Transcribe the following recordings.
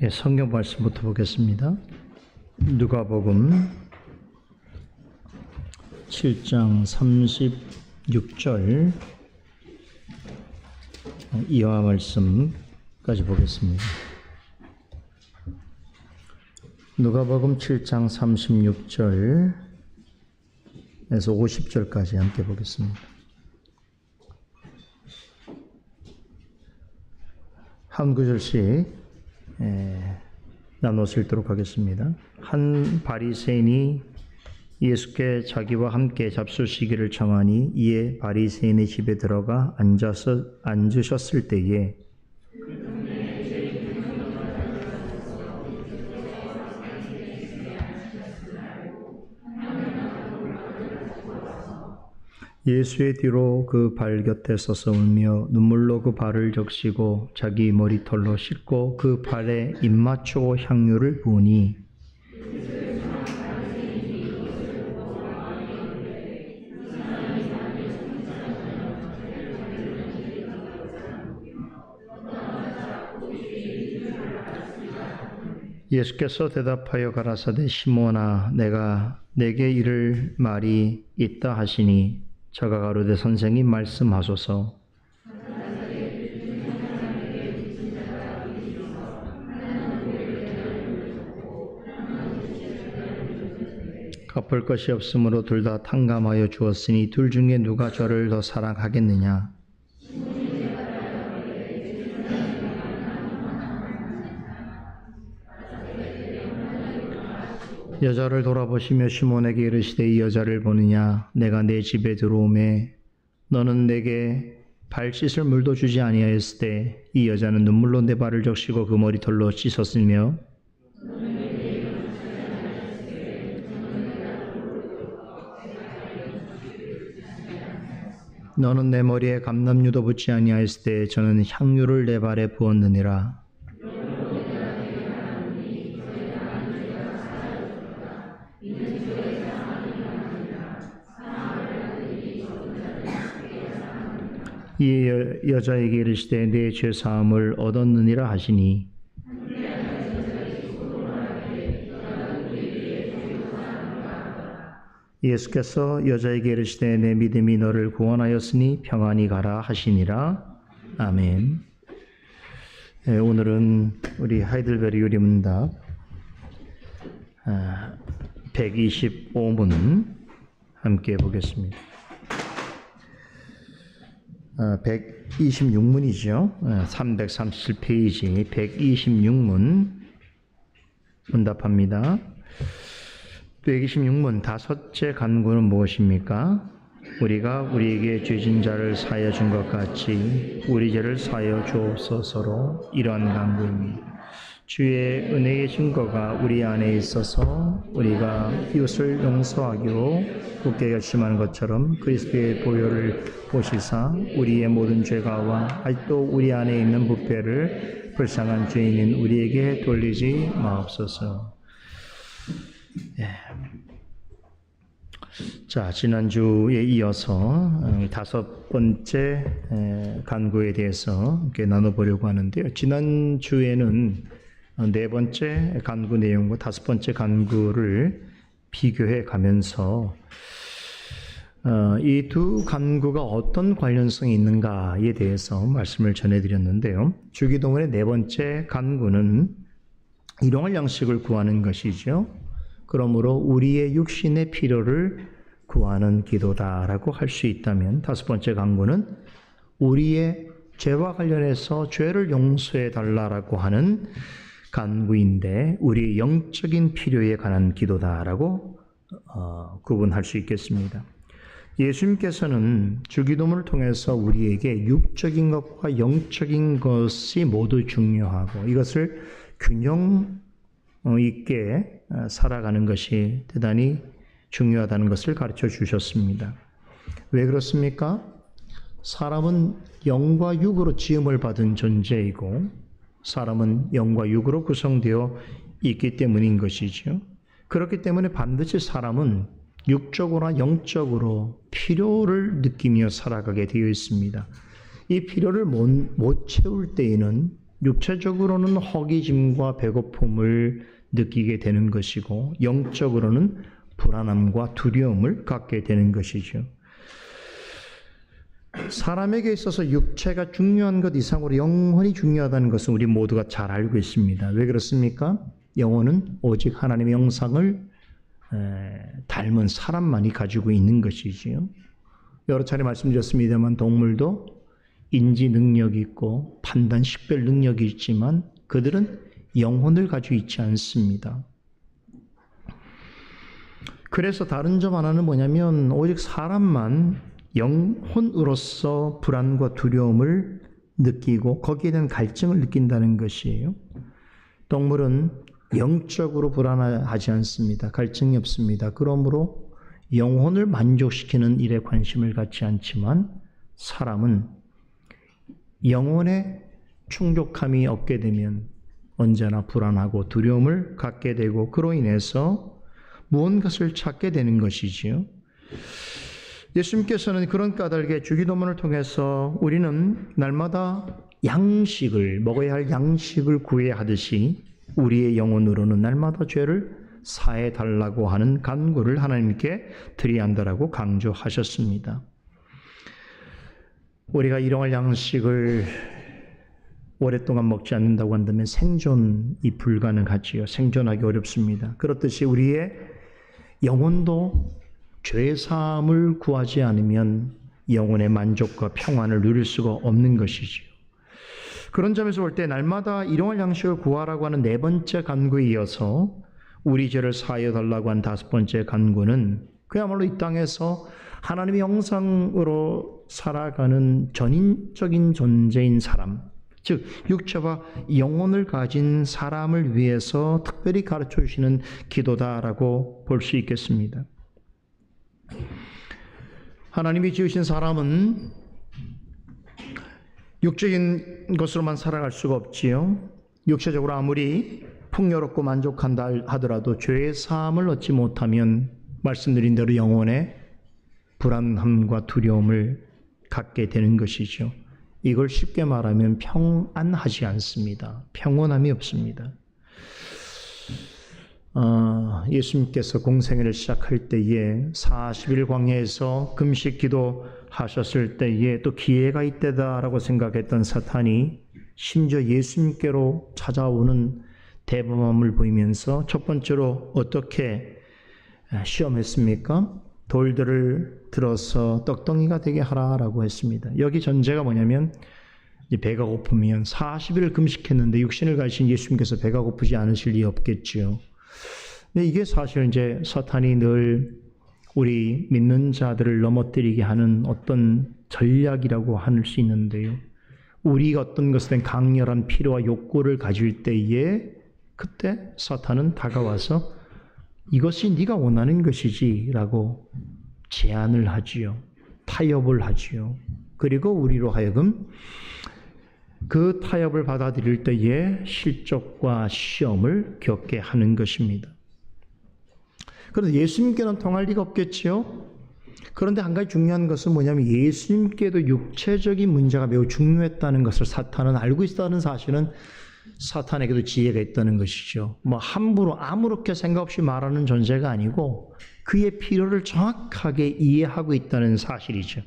성경 말씀부터 보겠습니다. 누가복음 7장 36절 이하 말씀까지 보겠습니다. 누가복음 7장 36절에서 50절까지 함께 보겠습니다. 한 구절씩 나눠서 읽도록 하겠습니다. 한 바리새인이 예수께 자기와 함께 잡수시기를 청하니 이에 바리새인의 집에 들어가 앉으셨을 때에 예수의 뒤로 그 발 곁에 서서 울며 눈물로 그 발을 적시고 자기 머리털로 씻고 그 발에 입맞추고 향유를 부으니 예수께서 대답하여 가라사대 시몬아 내가 내게 이를 말이 있다 하시니 저가 가로되 선생님 말씀하소서. 갚을 것이 없으므로 둘 다 탕감하여 주었으니 둘 중에 누가 저를 더 사랑하겠느냐. 여자를 돌아보시며 시몬에게 이르시되 이 여자를 보느냐. 내가 내 집에 들어오매 너는 내게 발 씻을 물도 주지 아니하였을 때 이 여자는 눈물로 내 발을 적시고 그 머리털로 씻었으며 너는 내 머리에 감람유도 붓지 아니하였을 때 저는 향유를 내 발에 부었느니라. 이 여자에게 이르시되 내 죄 사함을 얻었느니라 하시니 예수께서 여자에게 이르시되 내 믿음이 너를 구원하였으니 평안히 가라 하시니라. 아멘. 오늘은 우리 하이델베르 요리문답 125문 함께 보겠습니다. 126문이죠. 337페이지 126문 문답합니다. 126문 다섯째 간구는 무엇입니까? 우리가 우리에게 죄진 자를 사하여 준 것 같이 우리 죄를 사하여 주옵소서로 이러한 간구입니다. 주의 은혜의 증거가 우리 안에 있어서 우리가 이웃을 용서하기로 굳게 결심하는 것처럼 그리스도의 보혈을 보시사 우리의 모든 죄가와 아직도 우리 안에 있는 부패를 불쌍한 죄인인 우리에게 돌리지 마옵소서. 자, 지난주에 이어서 다섯 번째 간구에 대해서 이렇게 나눠보려고 하는데요. 지난주에는 네 번째 간구 내용과 다섯 번째 간구를 비교해 가면서 이 두 간구가 어떤 관련성이 있는가에 대해서 말씀을 전해드렸는데요. 주기도문의 네 번째 간구는 일용할 양식을 구하는 것이죠. 그러므로 우리의 육신의 필요를 구하는 기도다라고 할 수 있다면, 다섯 번째 간구는 우리의 죄와 관련해서 죄를 용서해 달라라고 하는 간구인데 우리의 영적인 필요에 관한 기도다라고 구분할 수 있겠습니다. 예수님께서는 주기도문을 통해서 우리에게 육적인 것과 영적인 것이 모두 중요하고 이것을 균형 있게 살아가는 것이 대단히 중요하다는 것을 가르쳐 주셨습니다. 왜 그렇습니까? 사람은 영과 육으로 지음을 받은 존재이고 사람은 영과 육으로 구성되어 있기 때문인 것이죠. 그렇기 때문에 반드시 사람은 육적으로나 영적으로 필요를 느끼며 살아가게 되어 있습니다. 이 필요를 못 채울 때에는 육체적으로는 허기짐과 배고픔을 느끼게 되는 것이고 영적으로는 불안함과 두려움을 갖게 되는 것이죠. 사람에게 있어서 육체가 중요한 것 이상으로 영혼이 중요하다는 것은 우리 모두가 잘 알고 있습니다. 왜 그렇습니까? 영혼은 오직 하나님의 형상을 닮은 사람만이 가지고 있는 것이지요. 여러 차례 말씀드렸습니다만 동물도 인지 능력이 있고 판단, 식별 능력이 있지만 그들은 영혼을 가지고 있지 않습니다. 그래서 다른 점 하나는 뭐냐면 오직 사람만 영혼으로서 불안과 두려움을 느끼고 거기에 대한 갈증을 느낀다는 것이에요. 동물은 영적으로 불안하지 않습니다. 갈증이 없습니다. 그러므로 영혼을 만족시키는 일에 관심을 갖지 않지만 사람은 영혼에 충족함이 없게 되면 언제나 불안하고 두려움을 갖게 되고 그로 인해서 무언가를 찾게 되는 것이지요. 예수님께서는 그런 까닭에 주기도문을 통해서 우리는 날마다 양식을 먹어야 할 양식을 구해야 하듯이 우리의 영혼으로는 날마다 죄를 사해 달라고 하는 간구를 하나님께 드려야 한다라고 강조하셨습니다. 우리가 일용할 양식을 오랫동안 먹지 않는다고 한다면 생존이 불가능하지요. 생존하기 어렵습니다. 그렇듯이 우리의 영혼도 죄사함을 구하지 않으면 영혼의 만족과 평안을 누릴 수가 없는 것이지요. 그런 점에서 볼 때 날마다 일용할 양식을 구하라고 하는 네 번째 간구에 이어서 우리 죄를 사하여 달라고 한 다섯 번째 간구는 그야말로 이 땅에서 하나님의 형상으로 살아가는 전인적인 존재인 사람, 즉 육체와 영혼을 가진 사람을 위해서 특별히 가르쳐 주시는 기도다라고 볼 수 있겠습니다. 하나님이 지으신 사람은 육적인 것으로만 살아갈 수가 없지요. 육체적으로 아무리 풍요롭고 만족한다 하더라도 죄의 사함을 얻지 못하면 말씀드린 대로 영혼에 불안함과 두려움을 갖게 되는 것이죠. 이걸 쉽게 말하면 평안하지 않습니다. 평온함이 없습니다. 예수님께서 공생애를 시작할 때에 40일 광야에서 금식 기도하셨을 때에 또 기회가 이때다라고 생각했던 사탄이 심지어 예수님께로 찾아오는 대범함을 보이면서 첫 번째로 어떻게 시험했습니까? 돌들을 들어서 떡덩이가 되게 하라라고 했습니다. 여기 전제가 뭐냐면 배가 고프면 40일을 금식했는데 육신을 가지신 예수님께서 배가 고프지 않으실 리 없겠지요. 근데 이게 사실 이제 사탄이 늘 우리 믿는 자들을 넘어뜨리게 하는 어떤 전략이라고 할 수 있는데요. 우리가 어떤 것에 대한 강렬한 필요와 욕구를 가질 때에 그때 사탄은 다가와서 이것이 네가 원하는 것이지 라고 제안을 하지요. 타협을 하지요. 그리고 우리로 하여금 그 타협을 받아들일 때에 실족과 시험을 겪게 하는 것입니다. 그런데 예수님께는 통할 리가 없겠지요. 그런데 한 가지 중요한 것은 뭐냐면 예수님께도 육체적인 문제가 매우 중요했다는 것을 사탄은 알고 있다는 사실은 사탄에게도 지혜가 있다는 것이죠. 함부로 아무렇게 생각 없이 말하는 존재가 아니고 그의 필요를 정확하게 이해하고 있다는 사실이죠.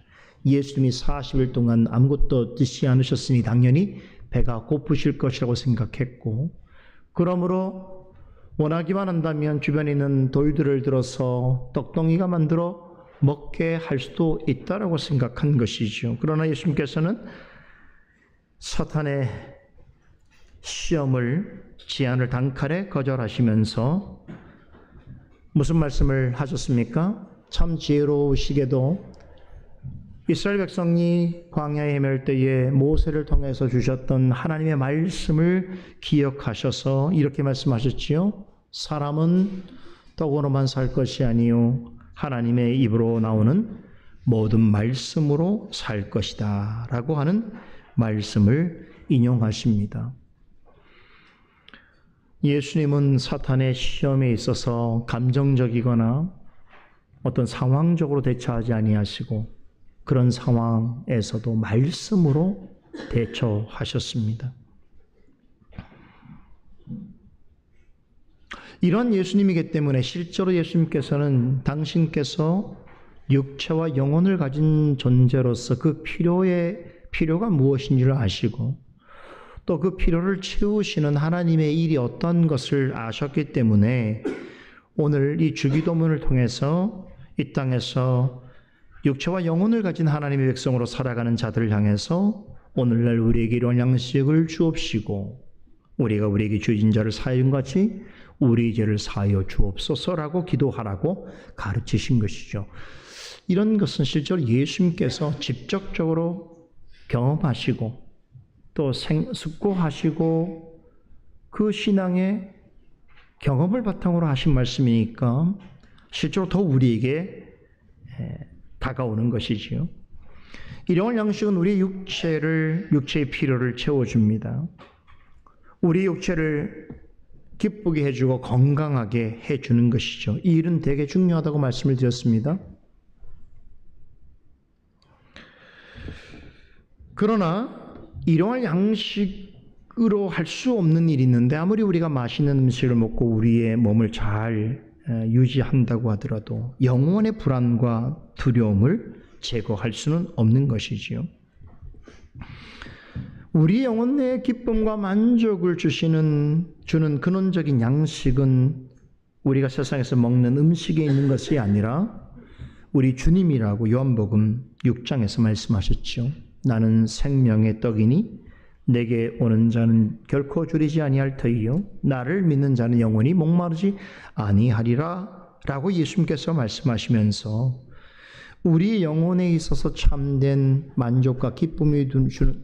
예수님이 40일 동안 아무것도 드시지 않으셨으니 당연히 배가 고프실 것이라고 생각했고, 그러므로 원하기만 한다면 주변에 있는 돌들을 들어서 떡덩이가 만들어 먹게 할 수도 있다라고 생각한 것이죠. 그러나 예수님께서는 사탄의 시험을, 제안을 단칼에 거절하시면서 무슨 말씀을 하셨습니까? 참 지혜로우시게도 이스라엘 백성이 광야에 헤맬 때에 모세를 통해서 주셨던 하나님의 말씀을 기억하셔서 이렇게 말씀하셨지요. 사람은 떡으로만 살 것이 아니요 하나님의 입으로 나오는 모든 말씀으로 살 것이다 라고 하는 말씀을 인용하십니다. 예수님은 사탄의 시험에 있어서 감정적이거나 어떤 상황적으로 대처하지 아니하시고 그런 상황에서도 말씀으로 대처하셨습니다. 이런 예수님이기 때문에 실제로 예수님께서는 당신께서 육체와 영혼을 가진 존재로서 그 필요가 무엇인지를 아시고 또 그 필요를 채우시는 하나님의 일이 어떤 것을 아셨기 때문에 오늘 이 주기도문을 통해서 이 땅에서 육체와 영혼을 가진 하나님의 백성으로 살아가는 자들을 향해서 오늘날 우리에게 이런 양식을 주옵시고 우리가 우리에게 주어진 자를 사하여 준 같이 우리 죄를 사하여 주옵소서라고 기도하라고 가르치신 것이죠. 이런 것은 실제로 예수님께서 직접적으로 경험하시고 또 숙고하시고 그 신앙의 경험을 바탕으로 하신 말씀이니까 실제로 더 우리에게 다가오는 것이지요. 일용할 양식은 우리의 육체의 필요를 채워줍니다. 우리 육체를 기쁘게 해주고 건강하게 해주는 것이죠. 이 일은 되게 중요하다고 말씀을 드렸습니다. 그러나 일용할 양식으로 할 수 없는 일이 있는데 아무리 우리가 맛있는 음식을 먹고 우리의 몸을 잘 유지한다고 하더라도 영혼의 불안과 두려움을 제거할 수는 없는 것이지요. 우리 영혼의 기쁨과 만족을 주는 근원적인 양식은 우리가 세상에서 먹는 음식에 있는 것이 아니라 우리 주님이라고 요한복음 6장에서 말씀하셨죠. 나는 생명의 떡이니 내게 오는 자는 결코 줄이지 아니할 터이요 나를 믿는 자는 영원히 목마르지 아니하리라 라고 예수님께서 말씀하시면서 우리 영혼에 있어서 참된 만족과 기쁨이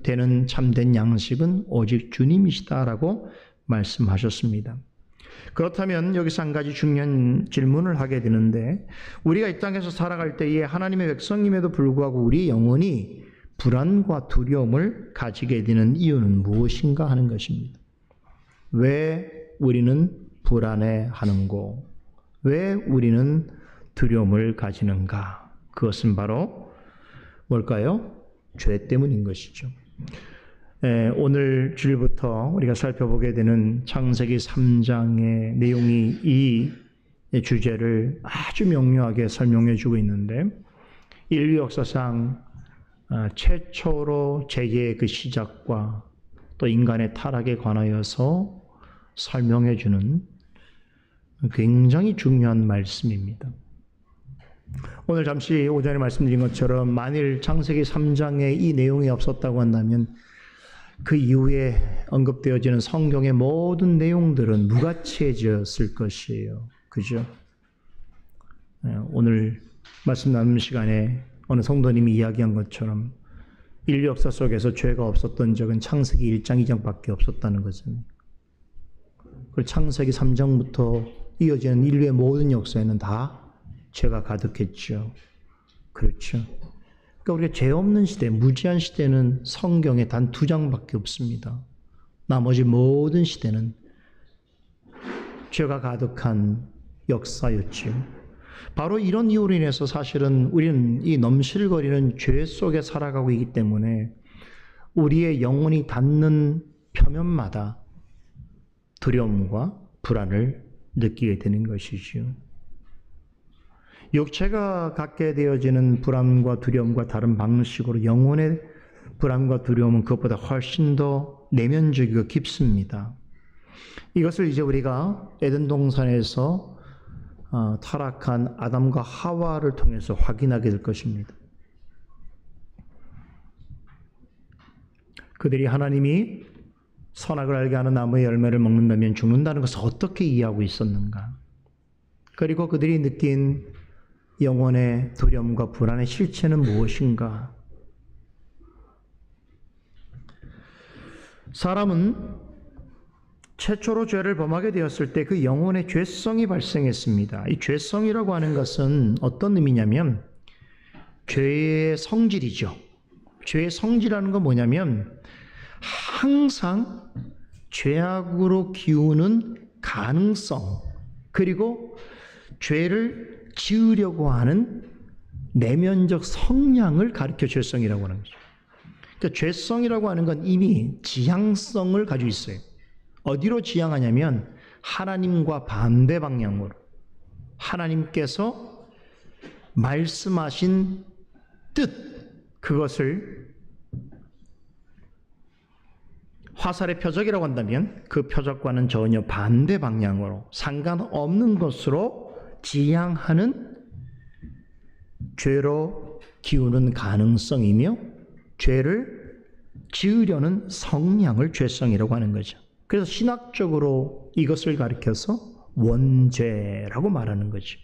되는 참된 양식은 오직 주님이시다라고 말씀하셨습니다. 그렇다면 여기서 한 가지 중요한 질문을 하게 되는데 우리가 이 땅에서 살아갈 때에 하나님의 백성임에도 불구하고 우리 영혼이 불안과 두려움을 가지게 되는 이유는 무엇인가 하는 것입니다. 왜 우리는 불안해하는고? 왜 우리는 두려움을 가지는가? 그것은 바로 뭘까요? 죄 때문인 것이죠. 오늘 주일부터 우리가 살펴보게 되는 창세기 3장의 내용이 이 주제를 아주 명료하게 설명해 주고 있는데 인류 역사상 최초로 죄의 그 시작과 또 인간의 타락에 관하여서 설명해 주는 굉장히 중요한 말씀입니다. 오늘 잠시 오전에 말씀드린 것처럼 만일 창세기 3장에 이 내용이 없었다고 한다면 그 이후에 언급되어지는 성경의 모든 내용들은 무가치해졌을 것이에요. 그죠? 오늘 말씀 나누는 시간에 어느 성도님이 이야기한 것처럼 인류 역사 속에서 죄가 없었던 적은 창세기 1장, 2장밖에 없었다는 거잖아요. 그리고 창세기 3장부터 이어지는 인류의 모든 역사에는 다 죄가 가득했죠. 그렇죠. 그러니까 우리가 죄 없는 시대, 무지한 시대는 성경에 단 2장밖에 없습니다. 나머지 모든 시대는 죄가 가득한 역사였죠. 바로 이런 이유로 인해서 사실은 우리는 이 넘실거리는 죄 속에 살아가고 있기 때문에 우리의 영혼이 닿는 표면마다 두려움과 불안을 느끼게 되는 것이지요. 육체가 갖게 되어지는 불안과 두려움과 다른 방식으로 영혼의 불안과 두려움은 그것보다 훨씬 더 내면적이고 깊습니다. 이것을 이제 우리가 에덴 동산에서 타락한 아담과 하와를 통해서 확인하게 될 것입니다. 그들이 하나님이 선악을 알게 하는 나무의 열매를 먹는다면 죽는다는 것을 어떻게 이해하고 있었는가? 그리고 그들이 느낀 영혼의 두려움과 불안의 실체는 무엇인가? 사람은 최초로 죄를 범하게 되었을 때 그 영혼의 죄성이 발생했습니다. 이 죄성이라고 하는 것은 어떤 의미냐면 죄의 성질이죠. 죄의 성질이라는 건 뭐냐면 항상 죄악으로 기우는 가능성, 그리고 죄를 지으려고 하는 내면적 성향을 가리켜 죄성이라고 하는 거죠. 그러니까 죄성이라고 하는 건 이미 지향성을 가지고 있어요. 어디로 지향하냐면 하나님과 반대 방향으로 하나님께서 말씀하신 뜻, 그것을 화살의 표적이라고 한다면 그 표적과는 전혀 반대 방향으로 상관없는 것으로 지향하는 죄로 기우는 가능성이며 죄를 지으려는 성향을 죄성이라고 하는 거죠. 그래서 신학적으로 이것을 가리켜서 원죄라고 말하는 거죠.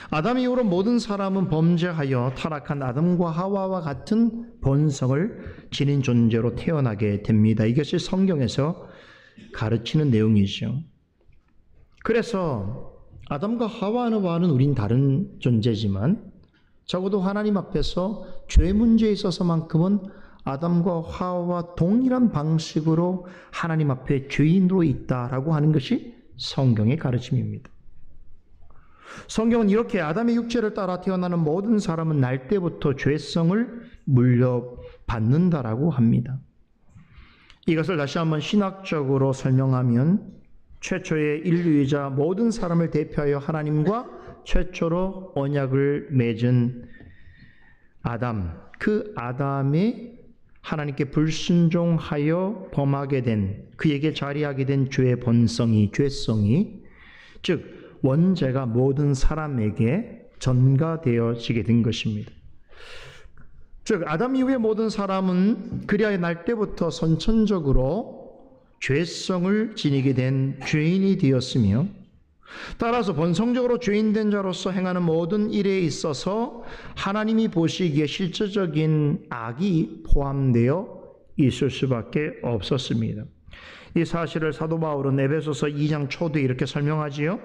아담 이후로 모든 사람은 범죄하여 타락한 아담과 하와와 같은 본성을 지닌 존재로 태어나게 됩니다. 이것이 성경에서 가르치는 내용이죠. 그래서 아담과 하와는 우린 다른 존재지만 적어도 하나님 앞에서 죄 문제에 있어서만큼은 아담과 하와와 동일한 방식으로 하나님 앞에 죄인으로 있다라고 하는 것이 성경의 가르침입니다. 성경은 이렇게 아담의 육체를 따라 태어나는 모든 사람은 날 때부터 죄성을 물려받는다라고 합니다. 이것을 다시 한번 신학적으로 설명하면 최초의 인류이자 모든 사람을 대표하여 하나님과 최초로 언약을 맺은 아담, 그 아담의 하나님께 불순종하여 범하게 된, 그에게 자리하게 된 죄의 본성이, 죄성이, 즉 원죄가 모든 사람에게 전가되어지게 된 것입니다. 즉 아담 이후의 모든 사람은 그리하여 날 때부터 선천적으로 죄성을 지니게 된 죄인이 되었으며, 따라서 본성적으로 죄인된 자로서 행하는 모든 일에 있어서 하나님이 보시기에 실질적인 악이 포함되어 있을 수밖에 없었습니다. 이 사실을 사도 바울은 에베소서 2장 초대에 이렇게 설명하지요.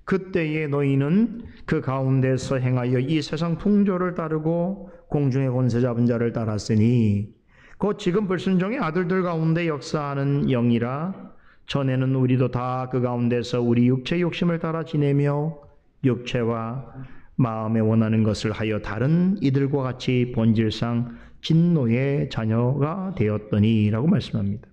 그때에 너희는 그 가운데서 행하여 이 세상 풍조를 따르고 공중의 권세 잡은 자를 따랐으니 곧 지금 불순종의 아들들 가운데 역사하는 영이라. 전에는 우리도 다 그 가운데서 우리 육체 욕심을 따라 지내며 육체와 마음에 원하는 것을 하여 다른 이들과 같이 본질상 진노의 자녀가 되었더니 라고 말씀합니다.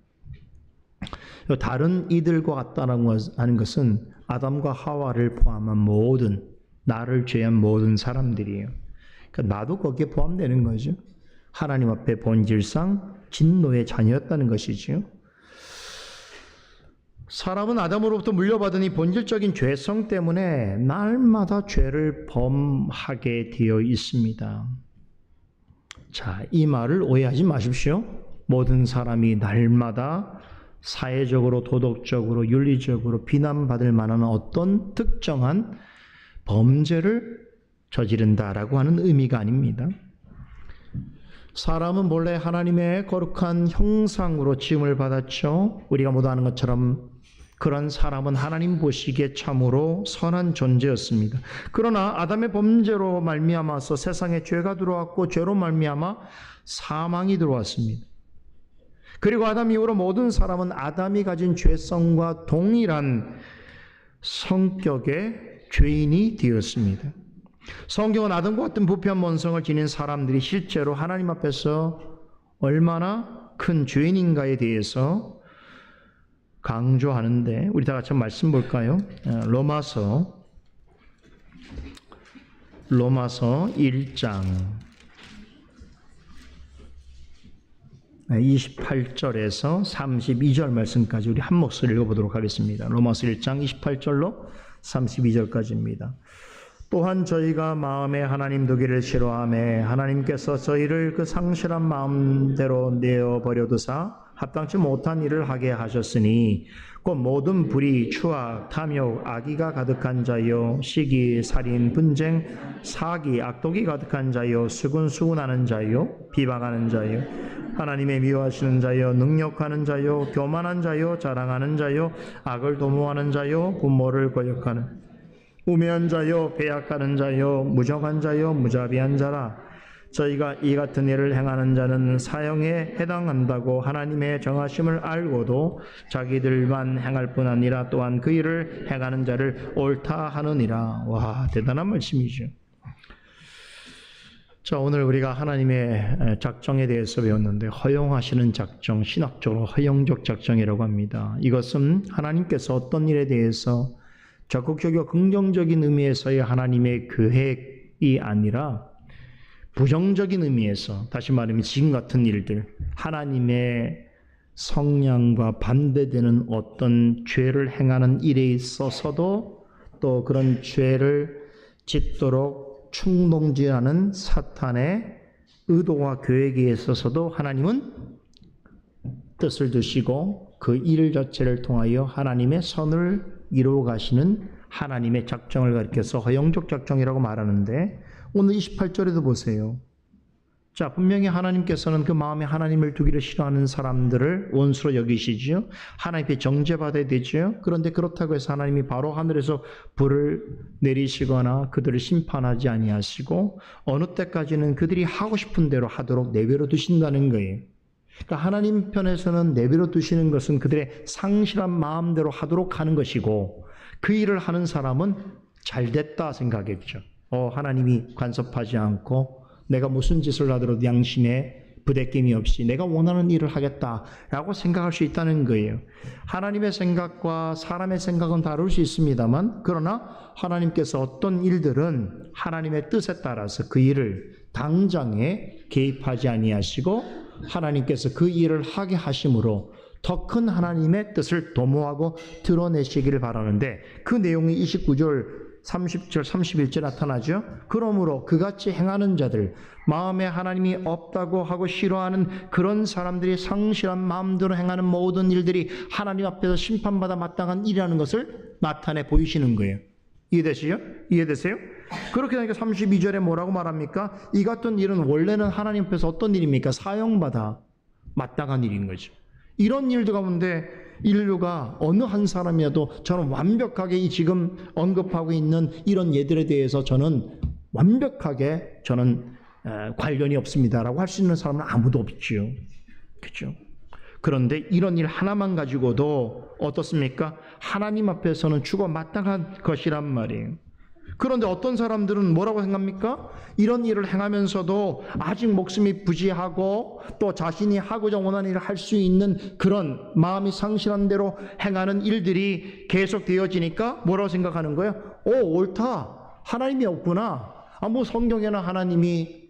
다른 이들과 같다라고 하는 것은 아담과 하와를 포함한 모든, 나를 죄한 모든 사람들이에요. 그러니까 나도 거기에 포함되는 거죠. 하나님 앞에 본질상 진노의 자녀였다는 것이죠. 사람은 아담으로부터 물려받은 이 본질적인 죄성 때문에 날마다 죄를 범하게 되어 있습니다. 자, 이 말을 오해하지 마십시오. 모든 사람이 날마다 사회적으로, 도덕적으로, 윤리적으로 비난받을 만한 어떤 특정한 범죄를 저지른다라고 하는 의미가 아닙니다. 사람은 본래 하나님의 거룩한 형상으로 지음을 받았죠. 우리가 모두 아는 것처럼 그런 사람은 하나님 보시기에 참으로 선한 존재였습니다. 그러나 아담의 범죄로 말미암아서 세상에 죄가 들어왔고 죄로 말미암아 사망이 들어왔습니다. 그리고 아담 이후로 모든 사람은 아담이 가진 죄성과 동일한 성격의 죄인이 되었습니다. 성경은 아담과 같은 부패한 본성을 지닌 사람들이 실제로 하나님 앞에서 얼마나 큰 죄인인가에 대해서 강조하는데, 우리 다 같이 한번 말씀 볼까요? 로마서 1장 28절에서 32절 말씀까지 우리 한 목소리 읽어보도록 하겠습니다. 로마서 1장 28절로 32절까지입니다. 또한 저희가 마음에 하나님 두기를 싫어하매 하나님께서 저희를 그 상실한 마음대로 내어버려두사 합당치 못한 일을 하게 하셨으니 곧 모든 불의, 추악, 탐욕, 악의가 가득한 자요, 시기, 살인, 분쟁, 사기, 악독이 가득한 자요, 수군수군하는 자요, 비방하는 자요, 하나님의 미워하시는 자요, 능욕하는 자요, 교만한 자요, 자랑하는 자요, 악을 도모하는 자요, 부모를 거역하는 우매한 자요, 배약하는 자요, 무정한 자요, 무자비한 자라. 저희가 이 같은 일을 행하는 자는 사형에 해당한다고 하나님의 정하심을 알고도 자기들만 행할 뿐 아니라 또한 그 일을 행하는 자를 옳다 하느니라. 와, 대단한 말씀이죠. 자, 오늘 우리가 하나님의 작정에 대해서 배웠는데 허용하시는 작정, 신학적으로 허용적 작정이라고 합니다. 이것은 하나님께서 어떤 일에 대해서 적극적이고 긍정적인 의미에서의 하나님의 계획이 아니라 부정적인 의미에서, 다시 말하면 지금 같은 일들, 하나님의 성량과 반대되는 어떤 죄를 행하는 일에 있어서도 또 그런 죄를 짓도록 충동질하는 사탄의 의도와 계획에 있어서도 하나님은 뜻을 두시고 그 일 자체를 통하여 하나님의 선을 이루어 가시는 하나님의 작정을 가리켜서 허용적 작정이라고 말하는데, 오늘 28절에도 보세요. 자, 분명히 하나님께서는 그 마음에 하나님을 두기를 싫어하는 사람들을 원수로 여기시지요. 하나님께 정죄받아야 되지요. 그런데 그렇다고 해서 하나님이 바로 하늘에서 불을 내리시거나 그들을 심판하지 아니하시고 어느 때까지는 그들이 하고 싶은 대로 하도록 내버려 두신다는 거예요. 그러니까 하나님 편에서는 내버려 두시는 것은 그들의 상실한 마음대로 하도록 하는 것이고, 그 일을 하는 사람은 잘됐다 생각했죠. 하나님이 간섭하지 않고 내가 무슨 짓을 하더라도 양심에 부대낌이 없이 내가 원하는 일을 하겠다라고 생각할 수 있다는 거예요. 하나님의 생각과 사람의 생각은 다를 수 있습니다만, 그러나 하나님께서 어떤 일들은 하나님의 뜻에 따라서 그 일을 당장에 개입하지 아니하시고 하나님께서 그 일을 하게 하심으로 더 큰 하나님의 뜻을 도모하고 드러내시기를 바라는데, 그 내용이 29절 30절, 31절 나타나죠. 그러므로 그같이 행하는 자들, 마음에 하나님이 없다고 하고 싫어하는 그런 사람들이 상실한 마음대로 행하는 모든 일들이 하나님 앞에서 심판받아 마땅한 일이라는 것을 나타내 보이시는 거예요. 이해되시죠? 이해되세요? 그렇게 되니까 32절에 뭐라고 말합니까? 이 같은 일은 원래는 하나님 앞에서 어떤 일입니까? 사형받아 마땅한 일인 거죠. 이런 일들 가운데 인류가 어느 한 사람이라도 저는 완벽하게 이 지금 언급하고 있는 이런 예들에 대해서 저는 완벽하게 관련이 없습니다라고 할 수 있는 사람은 아무도 없지요. 그렇죠? 그런데 이런 일 하나만 가지고도 어떻습니까? 하나님 앞에서는 죽어 마땅한 것이란 말이에요. 그런데 어떤 사람들은 뭐라고 생각합니까? 이런 일을 행하면서도 아직 목숨이 부지하고 또 자신이 하고자 원하는 일을 할 수 있는 그런 마음이 상실한 대로 행하는 일들이 계속 되어지니까 뭐라고 생각하는 거예요? 옳다. 하나님이 없구나. 성경에는 하나님이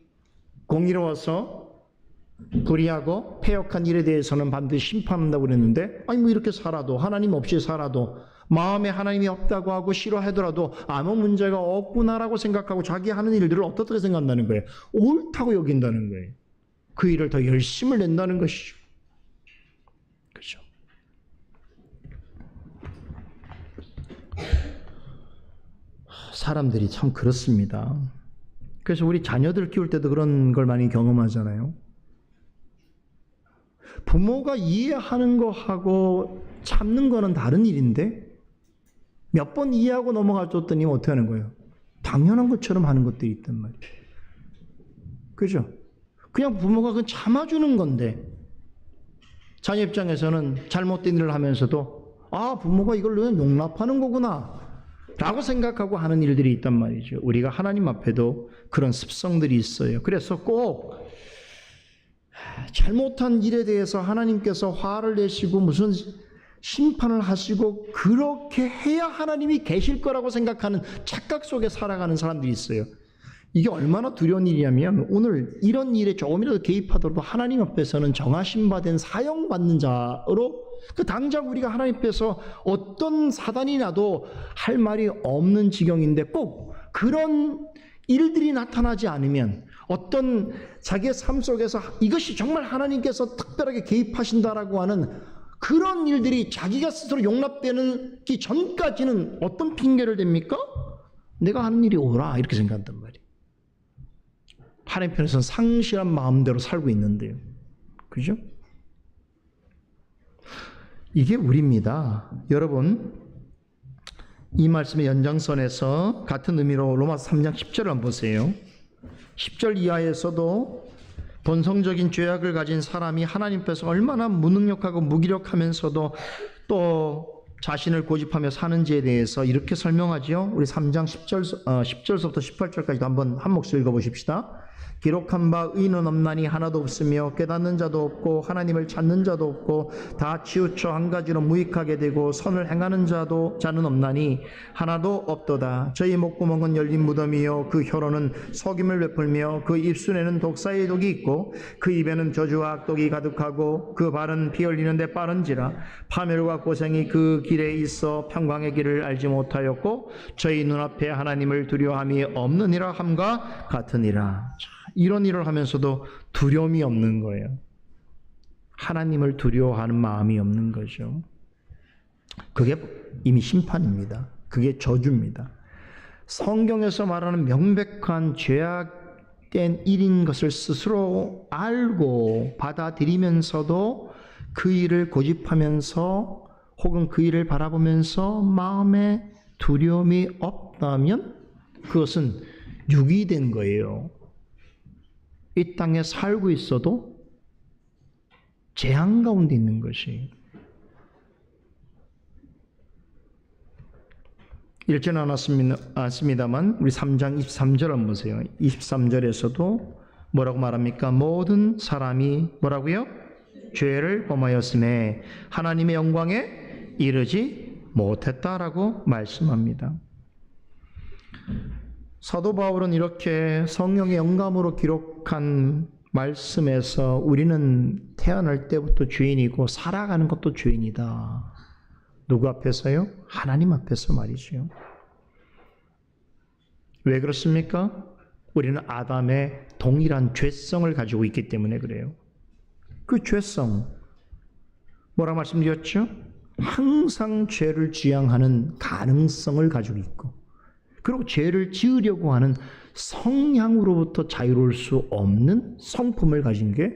공의로워서 불의하고 패역한 일에 대해서는 반드시 심판한다고 그랬는데, 이렇게 살아도, 하나님 없이 살아도, 마음에 하나님이 없다고 하고 싫어하더라도 아무 문제가 없구나라고 생각하고 자기 하는 일들을 어떻게 생각한다는 거예요? 옳다고 여긴다는 거예요. 그 일을 더 열심을 낸다는 것이죠. 그렇죠? 사람들이 참 그렇습니다. 그래서 우리 자녀들 키울 때도 그런 걸 많이 경험하잖아요. 부모가 이해하는 거하고 참는 거는 다른 일인데 몇 번 이해하고 넘어가줬더니 어떻게 하는 거예요? 당연한 것처럼 하는 것들이 있단 말이에요. 그죠? 그냥 부모가 그건 참아주는 건데 자녀 입장에서는 잘못된 일을 하면서도 부모가 이걸 그냥 용납하는 거구나 라고 생각하고 하는 일들이 있단 말이죠. 우리가 하나님 앞에도 그런 습성들이 있어요. 그래서 꼭 잘못한 일에 대해서 하나님께서 화를 내시고 무슨 심판을 하시고 그렇게 해야 하나님이 계실 거라고 생각하는 착각 속에 살아가는 사람들이 있어요. 이게 얼마나 두려운 일이냐면, 오늘 이런 일에 조금이라도 개입하더라도 하나님 앞에서는 정하신 바 된 사형받는 자로, 당장 우리가 하나님 앞에서 어떤 사단이 나도 할 말이 없는 지경인데, 꼭 그런 일들이 나타나지 않으면 어떤 자기의 삶 속에서 이것이 정말 하나님께서 특별하게 개입하신다라고 하는 그런 일들이 자기가 스스로 용납되기 전까지는 어떤 핑계를 댑니까? 내가 하는 일이 옳아 이렇게 생각한단 말이에요. 하나님 편에서는 상실한 마음대로 살고 있는데요. 그죠? 이게 우리입니다. 여러분, 이 말씀의 연장선에서 같은 의미로 로마서 3장 10절을 한번 보세요. 10절 이하에서도 본성적인 죄악을 가진 사람이 하나님 앞에서 얼마나 무능력하고 무기력하면서도 또 자신을 고집하며 사는지에 대해서 이렇게 설명하지요. 우리 3장 10절서부터 18절까지도 한번 한 목소리 읽어보십시다. 기록한 바 의인은 없나니 하나도 없으며 깨닫는 자도 없고 하나님을 찾는 자도 없고 다 치우쳐 한 가지로 무익하게 되고 선을 행하는 자는 없나니 하나도 없도다. 저희 목구멍은 열린 무덤이요 그 혀로는 속임을 베풀며 그 입술에는 독사의 독이 있고 그 입에는 저주와 악독이 가득하고 그 발은 피 흘리는데 빠른지라 파멸과 고생이 그 길에 있어 평강의 길을 알지 못하였고 저희 눈앞에 하나님을 두려워함이 없느니라 함과 같으니라. 이런 일을 하면서도 두려움이 없는 거예요. 하나님을 두려워하는 마음이 없는 거죠. 그게 이미 심판입니다. 그게 저주입니다. 성경에서 말하는 명백한 죄악된 일인 것을 스스로 알고 받아들이면서도 그 일을 고집하면서 혹은 그 일을 바라보면서 마음에 두려움이 없다면 그것은 유기된 거예요. 이 땅에 살고 있어도 재앙 가운데 있는 것이. 읽지는 않았습니다만 우리 3장 23절 한번 보세요. 23절에서도 뭐라고 말합니까? 모든 사람이 뭐라고요? 죄를 범하였음에 하나님의 영광에 이르지 못했다라고 말씀합니다. 사도 바울은 이렇게 성령의 영감으로 기록한 말씀에서 우리는 태어날 때부터 죄인이고 살아가는 것도 죄인이다. 누구 앞에서요? 하나님 앞에서 말이죠. 왜 그렇습니까? 우리는 아담의 동일한 죄성을 가지고 있기 때문에 그래요. 그 죄성, 뭐라고 말씀드렸죠? 항상 죄를 지향하는 가능성을 가지고 있고 그리고 죄를 지으려고 하는 성향으로부터 자유로울 수 없는 성품을 가진 게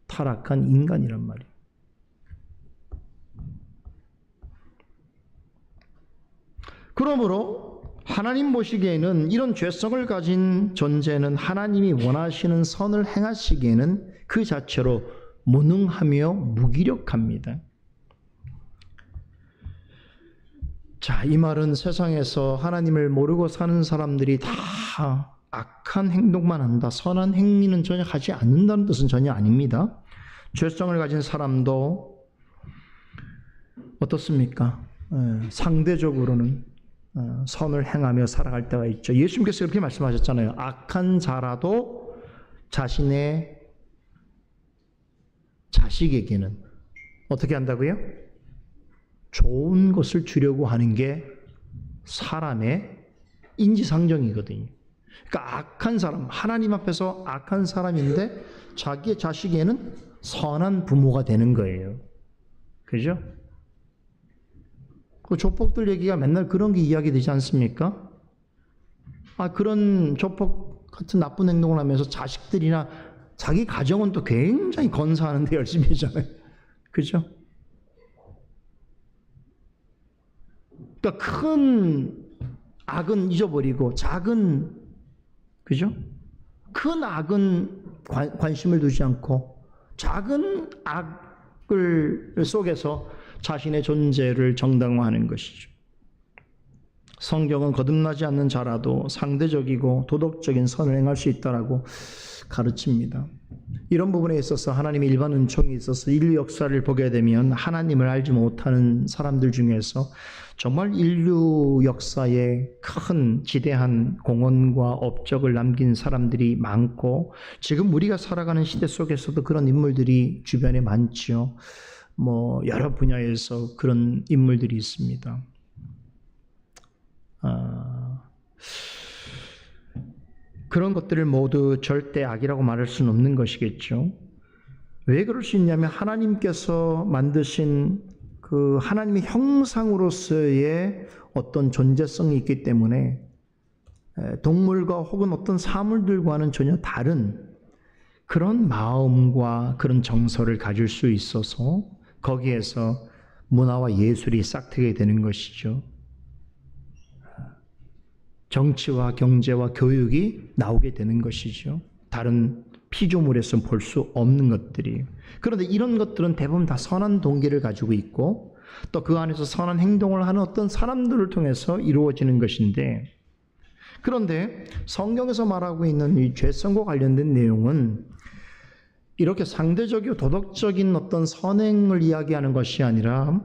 타락한 인간이란 말이에요. 그러므로 하나님 보시기에는 이런 죄성을 가진 존재는 하나님이 원하시는 선을 행하시기에는 그 자체로 무능하며 무기력합니다. 자, 이 말은 세상에서 하나님을 모르고 사는 사람들이 다 악한 행동만 한다, 선한 행위는 전혀 하지 않는다는 뜻은 전혀 아닙니다. 죄성을 가진 사람도 어떻습니까? 상대적으로는 선을 행하며 살아갈 때가 있죠. 예수님께서 이렇게 말씀하셨잖아요. 악한 자라도 자신의 자식에게는 어떻게 한다고요? 좋은 것을 주려고 하는 게 사람의 인지상정이거든요. 그러니까 악한 사람, 하나님 앞에서 악한 사람인데 자기의 자식에는 선한 부모가 되는 거예요. 그죠? 그 조폭들 얘기가 맨날 그런 게 이야기되지 않습니까? 그런 조폭 같은 나쁜 행동을 하면서 자식들이나 자기 가정은 또 굉장히 건사하는데 열심히 하잖아요. 그죠? 그러니까 큰 악은 잊어버리고 작은, 그죠? 큰 악은 관심을 두지 않고 작은 악을 속에서 자신의 존재를 정당화하는 것이죠. 성경은 거듭나지 않는 자라도 상대적이고 도덕적인 선을 행할 수 있다라고 가르칩니다. 이런 부분에 있어서 하나님의 일반 은총이 있어서 인류 역사를 보게 되면 하나님을 알지 못하는 사람들 중에서 정말 인류 역사에 큰 지대한 공헌과 업적을 남긴 사람들이 많고 지금 우리가 살아가는 시대 속에서도 그런 인물들이 주변에 많지요. 여러 분야에서 그런 인물들이 있습니다. 그런 것들을 모두 절대 악이라고 말할 수는 없는 것이겠죠. 왜 그럴 수 있냐면 하나님께서 만드신 그 하나님의 형상으로서의 어떤 존재성이 있기 때문에 동물과 혹은 어떤 사물들과는 전혀 다른 그런 마음과 그런 정서를 가질 수 있어서 거기에서 문화와 예술이 싹트게 되는 것이죠. 정치와 경제와 교육이 나오게 되는 것이죠. 다른 피조물에서 볼 수 없는 것들이. 그런데 이런 것들은 대부분 다 선한 동기를 가지고 있고 또 그 안에서 선한 행동을 하는 어떤 사람들을 통해서 이루어지는 것인데 그런데 성경에서 말하고 있는 이 죄성과 관련된 내용은 이렇게 상대적이고 도덕적인 어떤 선행을 이야기하는 것이 아니라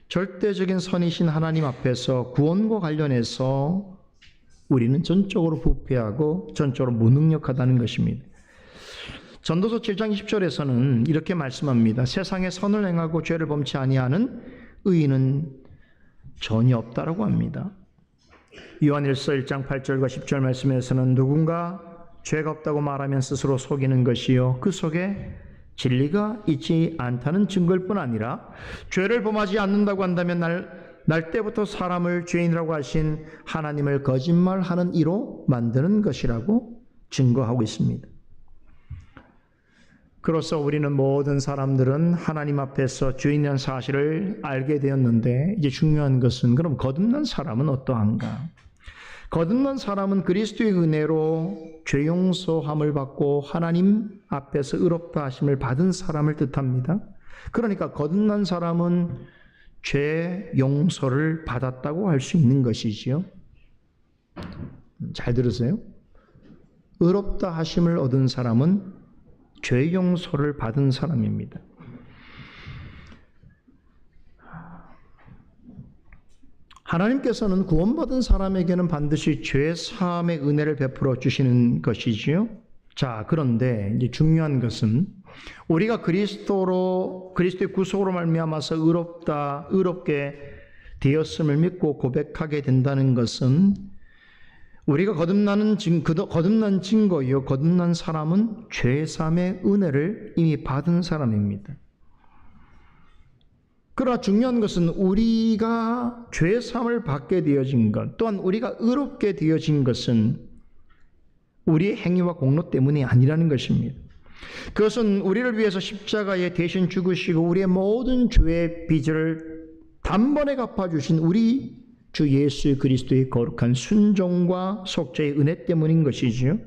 절대적인 선이신 하나님 앞에서 구원과 관련해서 우리는 전적으로 부패하고 전적으로 무능력하다는 것입니다. 전도서 7장 20절에서는 이렇게 말씀합니다. 세상에 선을 행하고 죄를 범치 아니하는 의인은 전혀 없다라고 합니다. 요한일서 1장 8절과 10절 말씀에서는 누군가 죄가 없다고 말하면 스스로 속이는 것이요 그 속에 진리가 있지 않다는 증거일 뿐 아니라 죄를 범하지 않는다고 한다면 날 때부터 사람을 죄인이라고 하신 하나님을 거짓말하는 이로 만드는 것이라고 증거하고 있습니다. 그로써 우리는 모든 사람들은 하나님 앞에서 죄인이라는 사실을 알게 되었는데 이제 중요한 것은 그럼 거듭난 사람은 어떠한가? 거듭난 사람은 그리스도의 은혜로 죄 용서함을 받고 하나님 앞에서 의롭다 하심을 받은 사람을 뜻합니다. 그러니까 거듭난 사람은 죄 용서를 받았다고 할 수 있는 것이지요. 잘 들으세요. 의롭다 하심을 얻은 사람은 죄 용서를 받은 사람입니다. 하나님께서는 구원받은 사람에게는 반드시 죄 사함의 은혜를 베풀어 주시는 것이지요. 자, 그런데 이제 중요한 것은 우리가 그리스도의 구속으로 말미암아서 의롭게 되었음을 믿고 고백하게 된다는 것은 우리가 거듭난 증거요. 거듭난 사람은 죄 사함의 은혜를 이미 받은 사람입니다. 그러나 중요한 것은 우리가 죄 사함을 받게 되어진 것, 또한 우리가 의롭게 되어진 것은 우리의 행위와 공로 때문이 아니라는 것입니다. 그것은 우리를 위해서 십자가에 대신 죽으시고 우리의 모든 죄의 빚을 단번에 갚아주신 우리 주 예수 그리스도의 거룩한 순종과 속죄의 은혜 때문인 것이지요.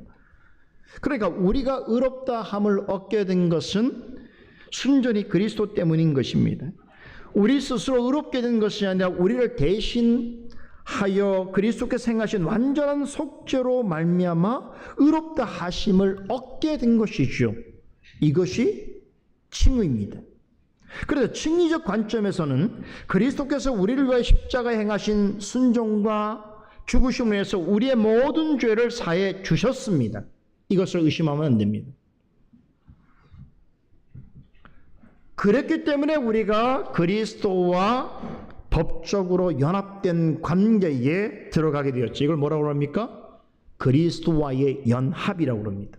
그러니까 우리가 의롭다 함을 얻게 된 것은 순전히 그리스도 때문인 것입니다. 우리 스스로 의롭게 된 것이 아니라 우리를 대신하여 그리스도께서 행하신 완전한 속죄로 말미암아 의롭다 하심을 얻게 된 것이죠. 이것이 칭의입니다. 그래서 칭의적 관점에서는 그리스도께서 우리를 위해 십자가에 행하신 순종과 죽으심을 위해서 우리의 모든 죄를 사해 주셨습니다. 이것을 의심하면 안 됩니다. 그랬기 때문에 우리가 그리스도와 법적으로 연합된 관계에 들어가게 되었죠. 이걸 뭐라고 합니까? 그리스도와의 연합이라고 합니다.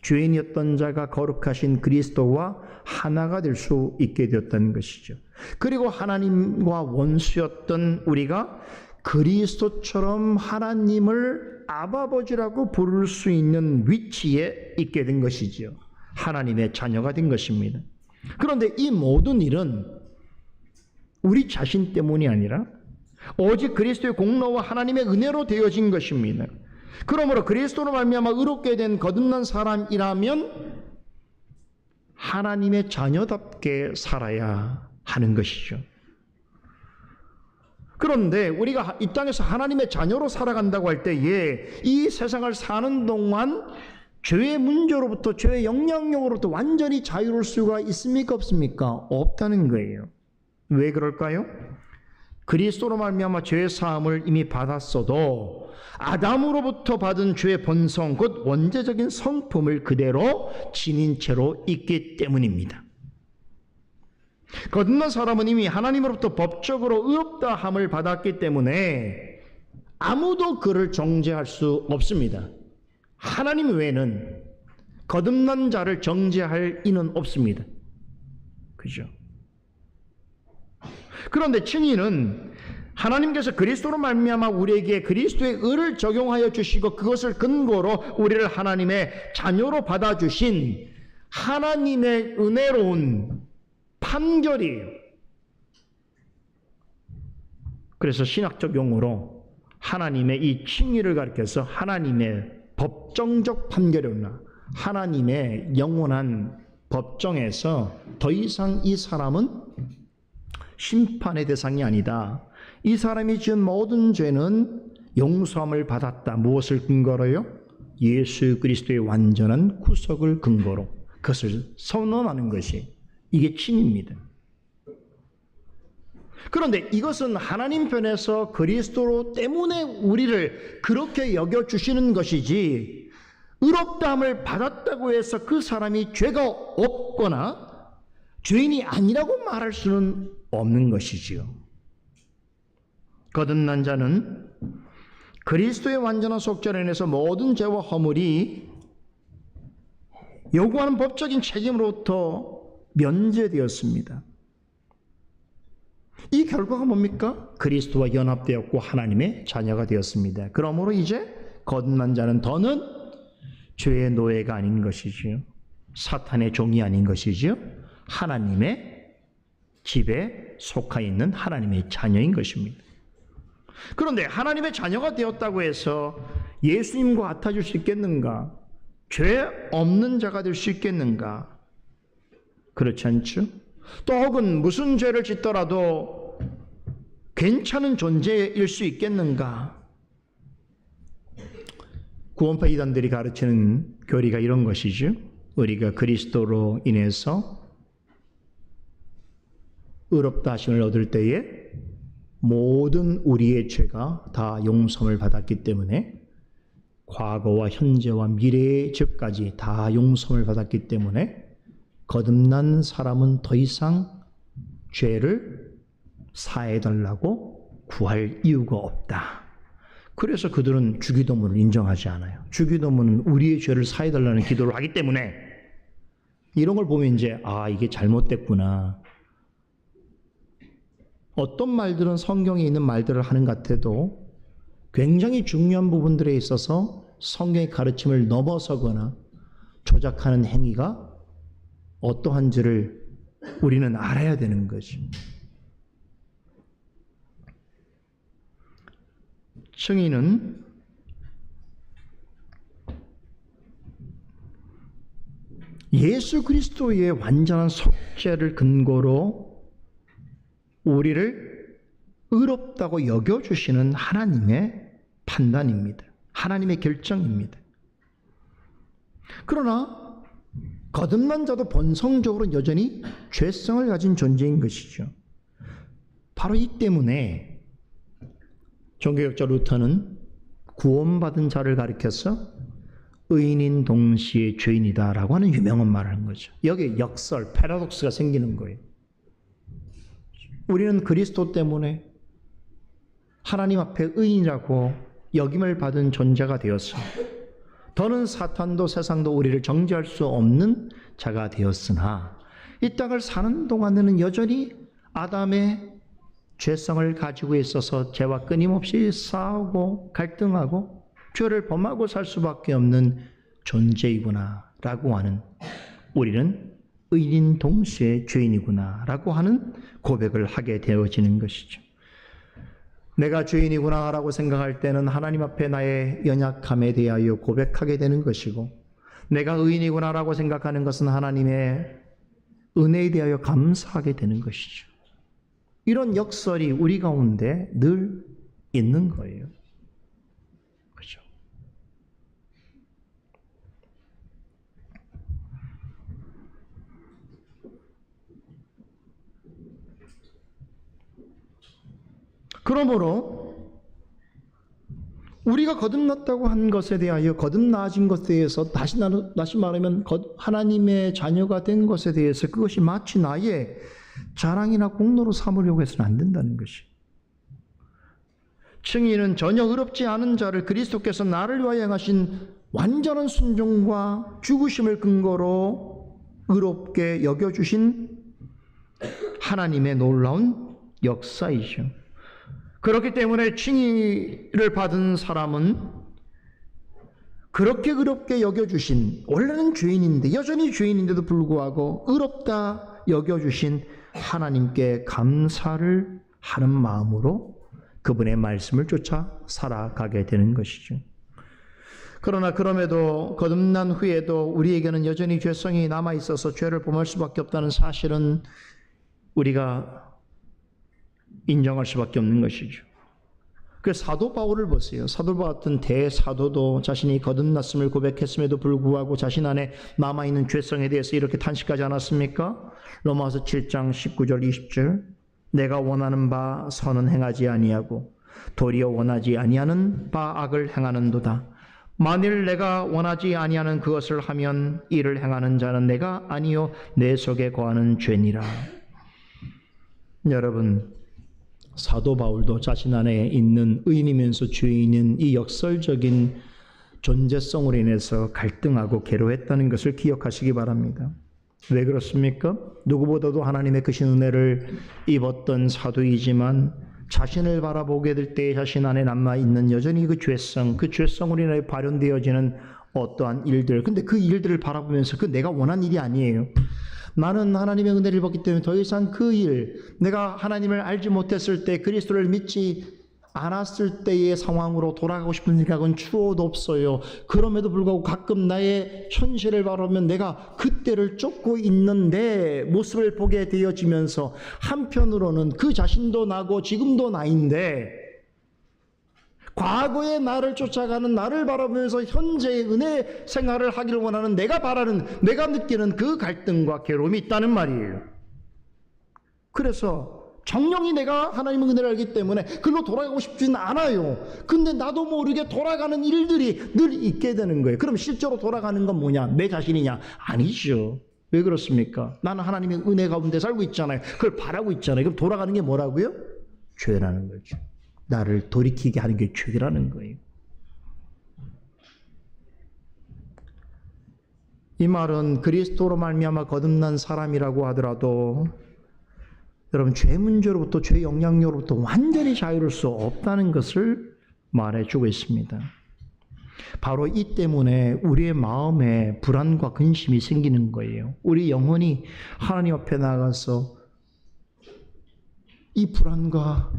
죄인이었던 자가 거룩하신 그리스도와 하나가 될 수 있게 되었다는 것이죠. 그리고 하나님과 원수였던 우리가 그리스도처럼 하나님을 아버지라고 부를 수 있는 위치에 있게 된 것이죠. 하나님의 자녀가 된 것입니다. 그런데 이 모든 일은 우리 자신 때문이 아니라 오직 그리스도의 공로와 하나님의 은혜로 되어진 것입니다. 그러므로 그리스도로 말미암아 의롭게 된 거듭난 사람이라면 하나님의 자녀답게 살아야 하는 것이죠. 그런데 우리가 이 땅에서 하나님의 자녀로 살아간다고 할 때에 이 세상을 사는 동안 죄의 문제로부터 죄의 영향력으로부터 완전히 자유로울 수가 있습니까? 없습니까? 없다는 거예요. 왜 그럴까요? 그리스도로 말미암아 죄의 사함을 이미 받았어도 아담으로부터 받은 죄의 본성, 곧 원죄적인 성품을 그대로 지닌 채로 있기 때문입니다. 거듭난 사람은 이미 하나님으로부터 법적으로 의롭다 함을 받았기 때문에 아무도 그를 정죄할 수 없습니다. 하나님 외에는 거듭난 자를 정죄할 이는 없습니다. 그죠? 그런데 칭의는 하나님께서 그리스도로 말미암아 우리에게 그리스도의 의를 적용하여 주시고 그것을 근거로 우리를 하나님의 자녀로 받아주신 하나님의 은혜로운 판결이에요. 그래서 신학적 용어로 하나님의 이 칭의를 가리켜서 하나님의 법정적 판결이나 하나님의 영원한 법정에서 더 이상 이 사람은 심판의 대상이 아니다. 이 사람이 지은 모든 죄는 용서함을 받았다. 무엇을 근거로요? 예수 그리스도의 완전한 구속을 근거로 그것을 선언하는 것이 이게 칭입니다. 그런데 이것은 하나님 편에서 그리스도 때문에 우리를 그렇게 여겨주시는 것이지 의롭다함을 받았다고 해서 그 사람이 죄가 없거나 죄인이 아니라고 말할 수는 없는 것이지요. 거듭난 자는 그리스도의 완전한 속죄를 인해서 모든 죄와 허물이 요구하는 법적인 책임으로부터 면제되었습니다. 이 결과가 뭡니까? 그리스도와 연합되었고 하나님의 자녀가 되었습니다. 그러므로 이제 거듭난 자는 더는 죄의 노예가 아닌 것이지요. 사탄의 종이 아닌 것이지요. 하나님의 집에 속하 있는 하나님의 자녀인 것입니다. 그런데 하나님의 자녀가 되었다고 해서 예수님과 같아질 수 있겠는가? 죄 없는 자가 될 수 있겠는가? 그렇지 않죠? 또 혹은 무슨 죄를 짓더라도 괜찮은 존재일 수 있겠는가? 구원파 이단들이 가르치는 교리가 이런 것이죠. 우리가 그리스도로 인해서 의롭다 하심을 얻을 때에 모든 우리의 죄가 다 용서를 받았기 때문에 과거와 현재와 미래의 죄까지 다 용서를 받았기 때문에 거듭난 사람은 더 이상 죄를 사해달라고 구할 이유가 없다. 그래서 그들은 주기도문을 인정하지 않아요. 주기도문은 우리의 죄를 사해달라는 기도를 하기 때문에 이런 걸 보면 이제 이게 잘못됐구나. 어떤 말들은 성경에 있는 말들을 하는 것 같아도 굉장히 중요한 부분들에 있어서 성경의 가르침을 넘어서거나 조작하는 행위가 어떠한지를 우리는 알아야 되는 거죠. 증인은 예수 그리스도의 완전한 속죄를 근거로 우리를 의롭다고 여겨주시는 하나님의 판단입니다. 하나님의 결정입니다. 그러나 거듭난 자도 본성적으로 여전히 죄성을 가진 존재인 것이죠. 바로 이 때문에 종교学자 루터는 구원받은 자를 가리켜서 의인인 동시에 죄인이다라고 하는 유명한 말을 한 거죠. 여기에 역설, 패러독스가 생기는 거예요. 우리는 그리스도 때문에 하나님 앞에 의인이라고 여김을 받은 존재가 되었어. 더는 사탄도 세상도 우리를 정죄할 수 없는 자가 되었으나 이 땅을 사는 동안에는 여전히 아담의 죄성을 가지고 있어서 죄와 끊임없이 싸우고 갈등하고 죄를 범하고 살 수밖에 없는 존재이구나 라고 하는, 우리는 의인 동시에 죄인이구나 라고 하는 고백을 하게 되어지는 것이죠. 내가 죄인이구나 라고 생각할 때는 하나님 앞에 나의 연약함에 대하여 고백하게 되는 것이고, 내가 의인이구나 라고 생각하는 것은 하나님의 은혜에 대하여 감사하게 되는 것이죠. 이런 역설이 우리 가운데 늘 있는 거예요. 그렇죠? 그러므로 우리가 거듭났다고 한 것에 대하여, 거듭나진 것에 대해서 다시 말하면 하나님의 자녀가 된 것에 대해서 그것이 마치 나의 자랑이나 공로로 삼으려고 해서는 안 된다는 것이. 증인은 전혀 의롭지 않은 자를 그리스도께서 나를 위하여 행하신 완전한 순종과 죽으심을 근거로 의롭게 여겨주신 하나님의 놀라운 역사이죠. 그렇기 때문에 칭의를 받은 사람은 그렇게 의롭게 여겨주신, 원래는 죄인인데, 여전히 죄인인데도 불구하고 의롭다 여겨주신 하나님께 감사를 하는 마음으로 그분의 말씀을 쫓아 살아가게 되는 것이죠. 그러나 그럼에도 거듭난 후에도 우리에게는 여전히 죄성이 남아있어서 죄를 범할 수밖에 없다는 사실은 우리가 인정할 수밖에 없는 것이죠. 그 사도 바울을 보세요. 사도 바울 같은 대사도도 자신이 거듭났음을 고백했음에도 불구하고 자신 안에 남아있는 죄성에 대해서 이렇게 탄식하지 않았습니까? 로마서 7장 19절 20절 내가 원하는 바 선은 행하지 아니하고 도리어 원하지 아니하는 바 악을 행하는도다. 만일 내가 원하지 아니하는 그것을 하면 이를 행하는 자는 내가 아니요 내 속에 거하는 죄니라. 여러분, 사도 바울도 자신 안에 있는 의인이면서 죄인인 이 역설적인 존재성으로 인해서 갈등하고 괴로워했다는 것을 기억하시기 바랍니다. 왜 그렇습니까? 누구보다도 하나님의 크신 은혜를 입었던 사도이지만 자신을 바라보게 될 때 자신 안에 남아있는 여전히 그 죄성으로 인해 발현되어지는 어떠한 일들, 근데 그 일들을 바라보면서 그 내가 원한 일이 아니에요. 나는 하나님의 은혜를 받기 때문에 더 이상 그 일, 내가 하나님을 알지 못했을 때, 그리스도를 믿지 않았을 때의 상황으로 돌아가고 싶은 생각은 추호도 없어요. 그럼에도 불구하고 가끔 나의 현실을 바라보면 내가 그때를 쫓고 있는 내 모습을 보게 되어지면서 한편으로는 그 자신도 나고 지금도 나인데 과거의 나를 쫓아가는 나를 바라보면서 현재의 은혜 생활을 하기를 원하는 내가 느끼는 그 갈등과 괴로움이 있다는 말이에요. 그래서 정령이 내가 하나님의 은혜를 알기 때문에 그로 돌아가고 싶지는 않아요. 근데 나도 모르게 돌아가는 일들이 늘 있게 되는 거예요. 그럼 실제로 돌아가는 건 뭐냐? 내 자신이냐? 아니죠. 왜 그렇습니까? 나는 하나님의 은혜 가운데 살고 있잖아요. 그걸 바라고 있잖아요. 그럼 돌아가는 게 뭐라고요? 죄라는 거죠. 나를 돌이키게 하는 게 죄라는 거예요. 이 말은 그리스도로 말미암아 거듭난 사람이라고 하더라도 여러분 죄 문제로부터 죄 영향력으로부터 완전히 자유로울 수 없다는 것을 말해주고 있습니다. 바로 이 때문에 우리의 마음에 불안과 근심이 생기는 거예요. 우리 영혼이 하나님 앞에 나가서 이 불안과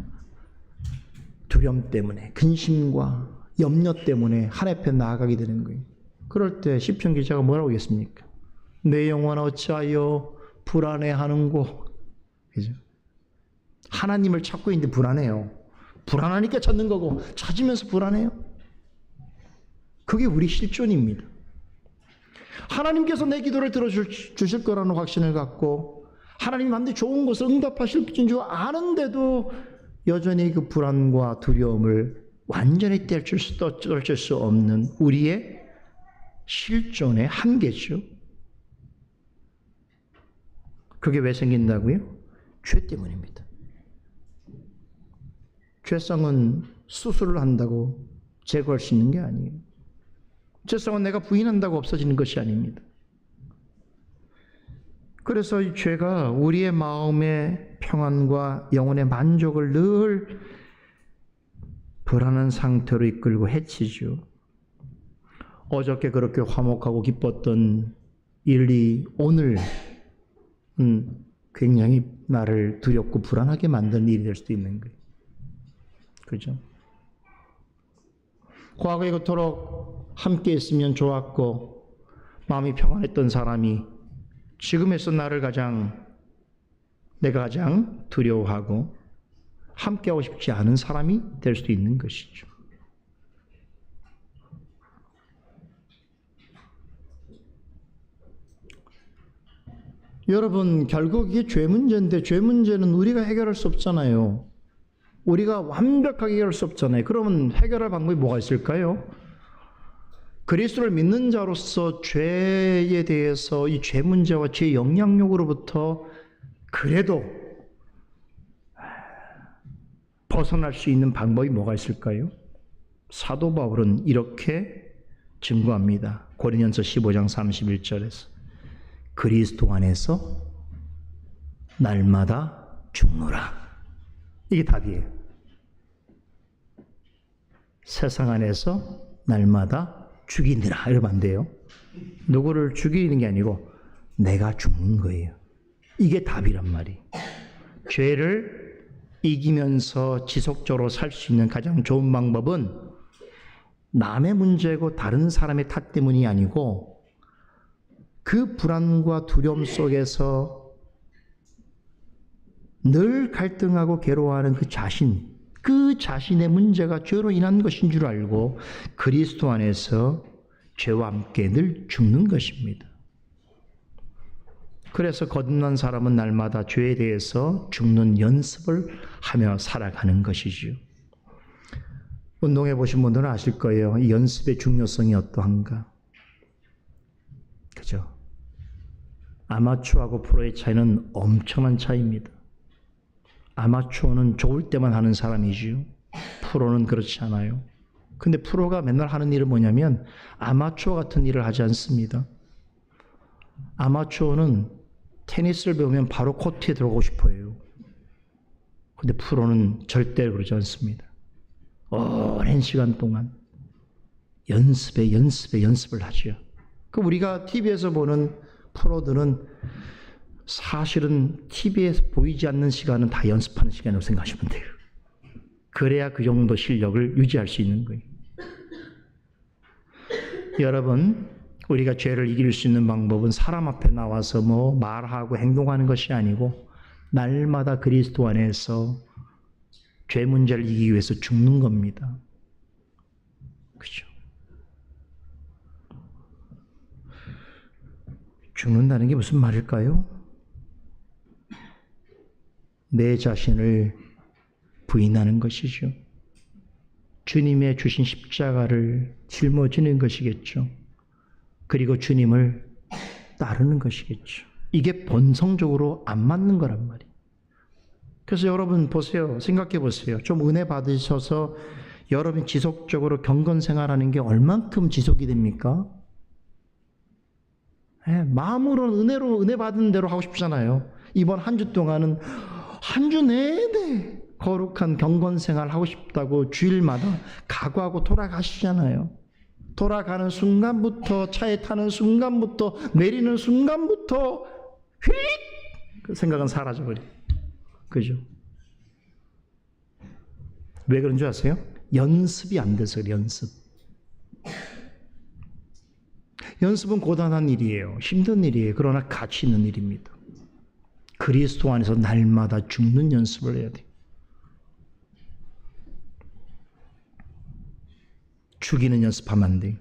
두려움 때문에 근심과 염려 때문에 하나님 앞에 나아가게 되는 거예요. 그럴 때 시편 기자가 뭐라고 하겠습니까? 내 영혼아 어찌하여 불안해하는고. 그죠? 하나님을 찾고 있는데 불안해요. 불안하니까 찾는 거고 찾으면서 불안해요. 그게 우리 실존입니다. 하나님께서 내 기도를 들어주실 거라는 확신을 갖고 하나님 반드시 좋은 것을 응답하실 줄 아는데도 여전히 그 불안과 두려움을 완전히 떨칠 수 없는 우리의 실존의 한계죠. 그게 왜 생긴다고요? 죄 때문입니다. 죄성은 수술을 한다고 제거할 수 있는 게 아니에요. 죄성은 내가 부인한다고 없어지는 것이 아닙니다. 그래서 이 죄가 우리의 마음의 평안과 영혼의 만족을 늘 불안한 상태로 이끌고 해치죠. 어저께 그렇게 화목하고 기뻤던 일이 오늘 굉장히 나를 두렵고 불안하게 만드는 일이 될 수도 있는 거예요. 그죠? 과거에 그토록 함께 있으면 좋았고 마음이 평안했던 사람이 지금에서 내가 가장 두려워하고 함께하고 싶지 않은 사람이 될 수도 있는 것이죠. 여러분, 결국 이게 죄 문제인데 죄 문제는 우리가 해결할 수 없잖아요. 우리가 완벽하게 해결할 수 없잖아요. 그러면 해결할 방법이 뭐가 있을까요? 그리스도를 믿는 자로서 죄에 대해서 이 죄 문제와 죄 영향력으로부터 그래도 벗어날 수 있는 방법이 뭐가 있을까요? 사도 바울은 이렇게 증거합니다. 고린도전서 15장 31절에서 그리스도 안에서 날마다 죽노라. 이게 답이에요. 세상 안에서 날마다 죽이느라 이러면 안 돼요. 누구를 죽이는 게 아니고 내가 죽는 거예요. 이게 답이란 말이에요. 죄를 이기면서 지속적으로 살 수 있는 가장 좋은 방법은 남의 문제고 다른 사람의 탓 때문이 아니고 그 불안과 두려움 속에서 늘 갈등하고 괴로워하는 그 자신, 그 자신의 문제가 죄로 인한 것인 줄 알고 그리스도 안에서 죄와 함께 늘 죽는 것입니다. 그래서 거듭난 사람은 날마다 죄에 대해서 죽는 연습을 하며 살아가는 것이지요. 운동해 보신 분들은 아실 거예요. 이 연습의 중요성이 어떠한가. 그죠? 아마추어하고 프로의 차이는 엄청난 차이입니다. 아마추어는 좋을 때만 하는 사람이지요. 프로는 그렇지 않아요. 근데 프로가 맨날 하는 일은 뭐냐면 아마추어 같은 일을 하지 않습니다. 아마추어는 테니스를 배우면 바로 코트에 들어가고 싶어 해요. 근데 프로는 절대 그러지 않습니다. 오랜 시간 동안 연습을 하죠. 그 우리가 TV에서 보는 프로들은 사실은 TV에서 보이지 않는 시간은 다 연습하는 시간이라고 생각하시면 돼요. 그래야 그 정도 실력을 유지할 수 있는 거예요. 여러분, 우리가 죄를 이길 수 있는 방법은 사람 앞에 나와서 뭐 말하고 행동하는 것이 아니고 날마다 그리스도 안에서 죄 문제를 이기기 위해서 죽는 겁니다. 그죠? 죽는다는 게 무슨 말일까요? 내 자신을 부인하는 것이죠. 주님의 주신 십자가를 짊어지는 것이겠죠. 그리고 주님을 따르는 것이겠죠. 이게 본성적으로 안 맞는 거란 말이에요. 그래서 여러분 보세요. 생각해 보세요. 좀 은혜 받으셔서 여러분이 지속적으로 경건 생활하는 게 얼만큼 지속이 됩니까? 마음으로는 은혜로 은혜 받은 대로 하고 싶잖아요. 이번 한 주 동안은 한 주 내내 거룩한 경건 생활 하고 싶다고 주일마다 각오하고 돌아가시잖아요. 돌아가는 순간부터 차에 타는 순간부터 내리는 순간부터 휙 그 생각은 사라져버려요. 그죠? 왜 그런 줄 아세요? 연습이 안 돼서 그래요. 연습은 고단한 일이에요. 힘든 일이에요. 그러나 가치 있는 일입니다. 그리스도 안에서 날마다 죽는 연습을 해야 돼요. 죽이는 연습하면 안 돼요.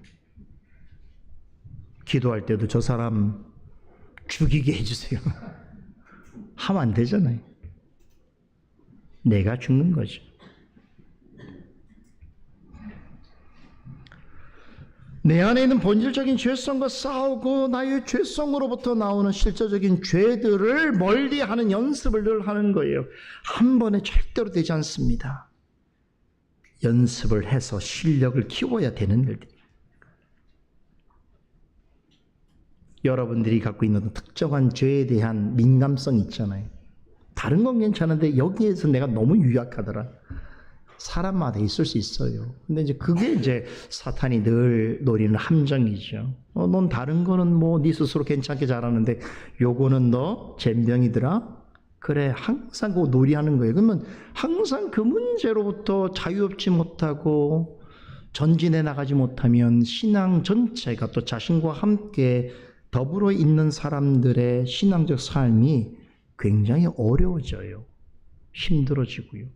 기도할 때도 저 사람 죽이게 해주세요. 하면 안 되잖아요. 내가 죽는 거죠. 내 안에 있는 본질적인 죄성과 싸우고 나의 죄성으로부터 나오는 실제적인 죄들을 멀리하는 연습을 늘 하는 거예요. 한 번에 절대로 되지 않습니다. 연습을 해서 실력을 키워야 되는 일들이에요. 여러분들이 갖고 있는 특정한 죄에 대한 민감성 있잖아요. 다른 건 괜찮은데 여기에서 내가 너무 유약하더라. 사람마다 있을 수 있어요. 근데 이제 그게 이제 사탄이 늘 노리는 함정이죠. 넌 다른 거는 뭐 네 스스로 괜찮게 잘하는데 요거는 너 젬병이더라. 그래, 항상 그거 놀이하는 거예요. 그러면 항상 그 문제로부터 자유롭지 못하고 전진해 나가지 못하면 신앙 전체가 또 자신과 함께 더불어 있는 사람들의 신앙적 삶이 굉장히 어려워져요. 힘들어지고요.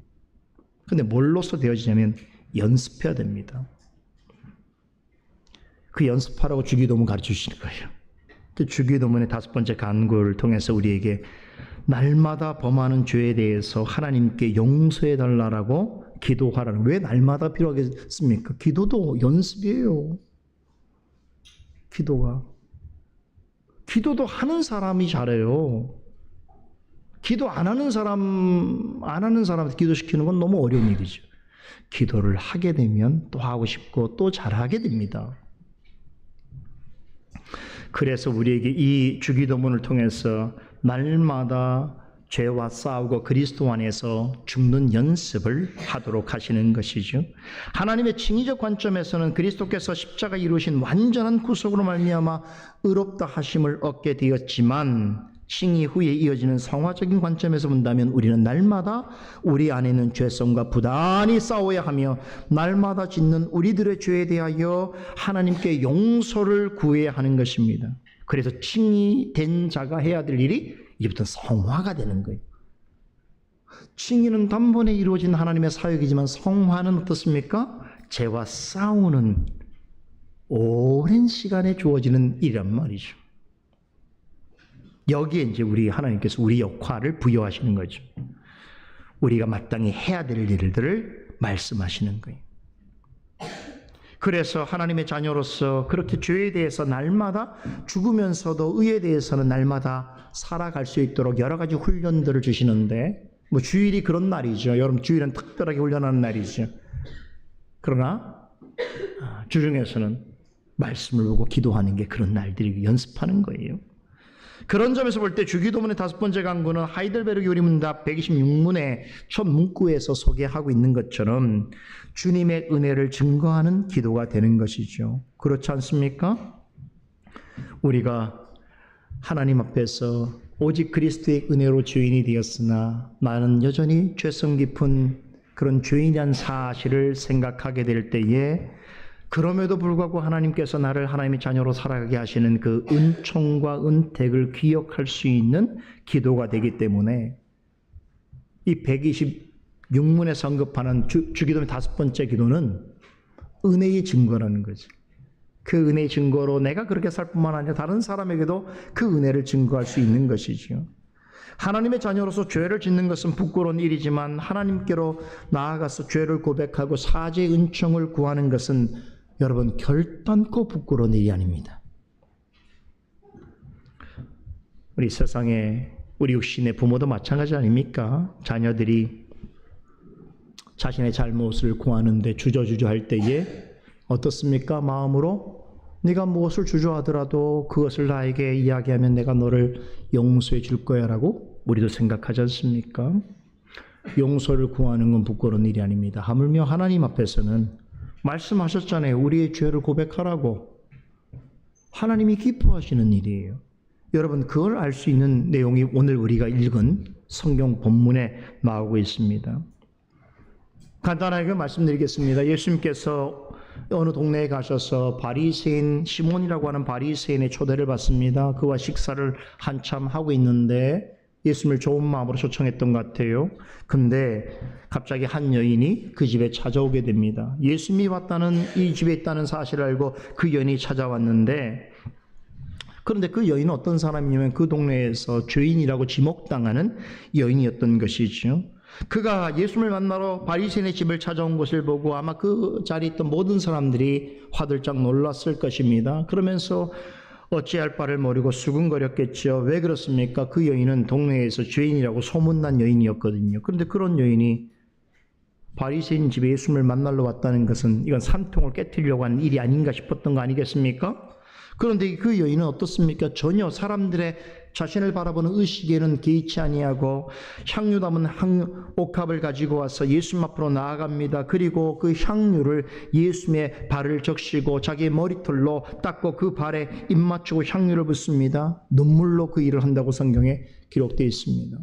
근데 뭘로써 되어지냐면 연습해야 됩니다. 그 연습하라고 주기도문 가르쳐 주시는 거예요. 그 주기도문의 5번째 간구를 통해서 우리에게 날마다 범하는 죄에 대해서 하나님께 용서해 달라고 기도하라는. 왜 날마다 필요하겠습니까? 기도도 연습이에요. 기도도 하는 사람이 잘해요. 기도 안 하는 사람한테 기도시키는 건 너무 어려운 일이죠. 기도를 하게 되면 또 하고 싶고 또 잘하게 됩니다. 그래서 우리에게 이 주기도문을 통해서 날마다 죄와 싸우고 그리스도 안에서 죽는 연습을 하도록 하시는 것이죠. 하나님의 칭의적 관점에서는 그리스도께서 십자가 이루신 완전한 구속으로 말미암아 의롭다 하심을 얻게 되었지만 칭의 후에 이어지는 성화적인 관점에서 본다면 우리는 날마다 우리 안에 있는 죄성과 부단히 싸워야 하며 날마다 짓는 우리들의 죄에 대하여 하나님께 용서를 구해야 하는 것입니다. 그래서 칭의된 자가 해야 될 일이 이제부터 성화가 되는 거예요. 칭의는 단번에 이루어진 하나님의 사역이지만 성화는 어떻습니까? 죄와 싸우는 오랜 시간에 주어지는 일이란 말이죠. 여기에 이제 우리 하나님께서 우리 역할을 부여하시는 거죠. 우리가 마땅히 해야 될 일들을 말씀하시는 거예요. 그래서 하나님의 자녀로서 그렇게 죄에 대해서 날마다 죽으면서도 의에 대해서는 날마다 살아갈 수 있도록 여러 가지 훈련들을 주시는데, 뭐 주일이 그런 날이죠. 여러분, 주일은 특별하게 훈련하는 날이죠. 그러나 주중에서는 말씀을 보고 기도하는 게 그런 날들이 연습하는 거예요. 그런 점에서 볼 때 주기도문의 5번째 강구는 하이델베르그 요리문답 126문의 첫 문구에서 소개하고 있는 것처럼 주님의 은혜를 증거하는 기도가 되는 것이죠. 그렇지 않습니까? 우리가 하나님 앞에서 오직 그리스도의 은혜로 죄인이 되었으나 나는 여전히 죄성 깊은 그런 죄인이란 사실을 생각하게 될 때에, 그럼에도 불구하고 하나님께서 나를 하나님의 자녀로 살아가게 하시는 그 은총과 은택을 기억할 수 있는 기도가 되기 때문에 이 126문에 언급하는 주기도문의 5번째 기도는 은혜의 증거라는 거죠. 그 은혜의 증거로 내가 그렇게 살 뿐만 아니라 다른 사람에게도 그 은혜를 증거할 수 있는 것이죠. 하나님의 자녀로서 죄를 짓는 것은 부끄러운 일이지만 하나님께로 나아가서 죄를 고백하고 사죄의 은총을 구하는 것은 여러분 결단코 부끄러운 일이 아닙니다. 우리 세상에 우리 육신의 부모도 마찬가지 아닙니까? 자녀들이 자신의 잘못을 구하는데 주저할 때에 어떻습니까? 마음으로 네가 무엇을 주저하더라도 그것을 나에게 이야기하면 내가 너를 용서해 줄 거야 라고 우리도 생각하지 않습니까? 용서를 구하는 건 부끄러운 일이 아닙니다. 하물며 하나님 앞에서는 말씀하셨잖아요. 우리의 죄를 고백하라고. 하나님이 기뻐하시는 일이에요. 여러분, 그걸 알 수 있는 내용이 오늘 우리가 읽은 성경 본문에 나오고 있습니다. 간단하게 말씀드리겠습니다. 예수님께서 어느 동네에 가셔서 바리새인 시몬이라고 하는 바리새인의 초대를 받습니다. 그와 식사를 한참 하고 있는데 예수님을 좋은 마음으로 초청했던 것 같아요. 근데 갑자기 한 여인이 그 집에 찾아오게 됩니다. 예수님이 왔다는, 이 집에 있다는 사실을 알고 그 여인이 찾아왔는데, 그런데 그 여인은 어떤 사람이냐면 그 동네에서 죄인이라고 지목당하는 여인이었던 것이죠. 그가 예수님을 만나러 바리새인의 집을 찾아온 것을 보고 아마 그 자리에 있던 모든 사람들이 화들짝 놀랐을 것입니다. 그러면서 어찌할 바를 모르고 수군거렸겠죠. 왜 그렇습니까? 그 여인은 동네에서 죄인이라고 소문난 여인이었거든요. 그런데 그런 여인이 바리새인 집에 예수님을 만나러 왔다는 것은 이건 산통을 깨뜨리려고 하는 일이 아닌가 싶었던 거 아니겠습니까? 그런데 그 여인은 어떻습니까? 전혀 사람들의 자신을 바라보는 의식에는 개의치 아니하고 향유 담은 옥합을 가지고 와서 예수님 앞으로 나아갑니다. 그리고 그 향유를 예수님의 발을 적시고 자기의 머리털로 닦고 그 발에 입 맞추고 향유를 붓습니다. 눈물로 그 일을 한다고 성경에 기록되어 있습니다.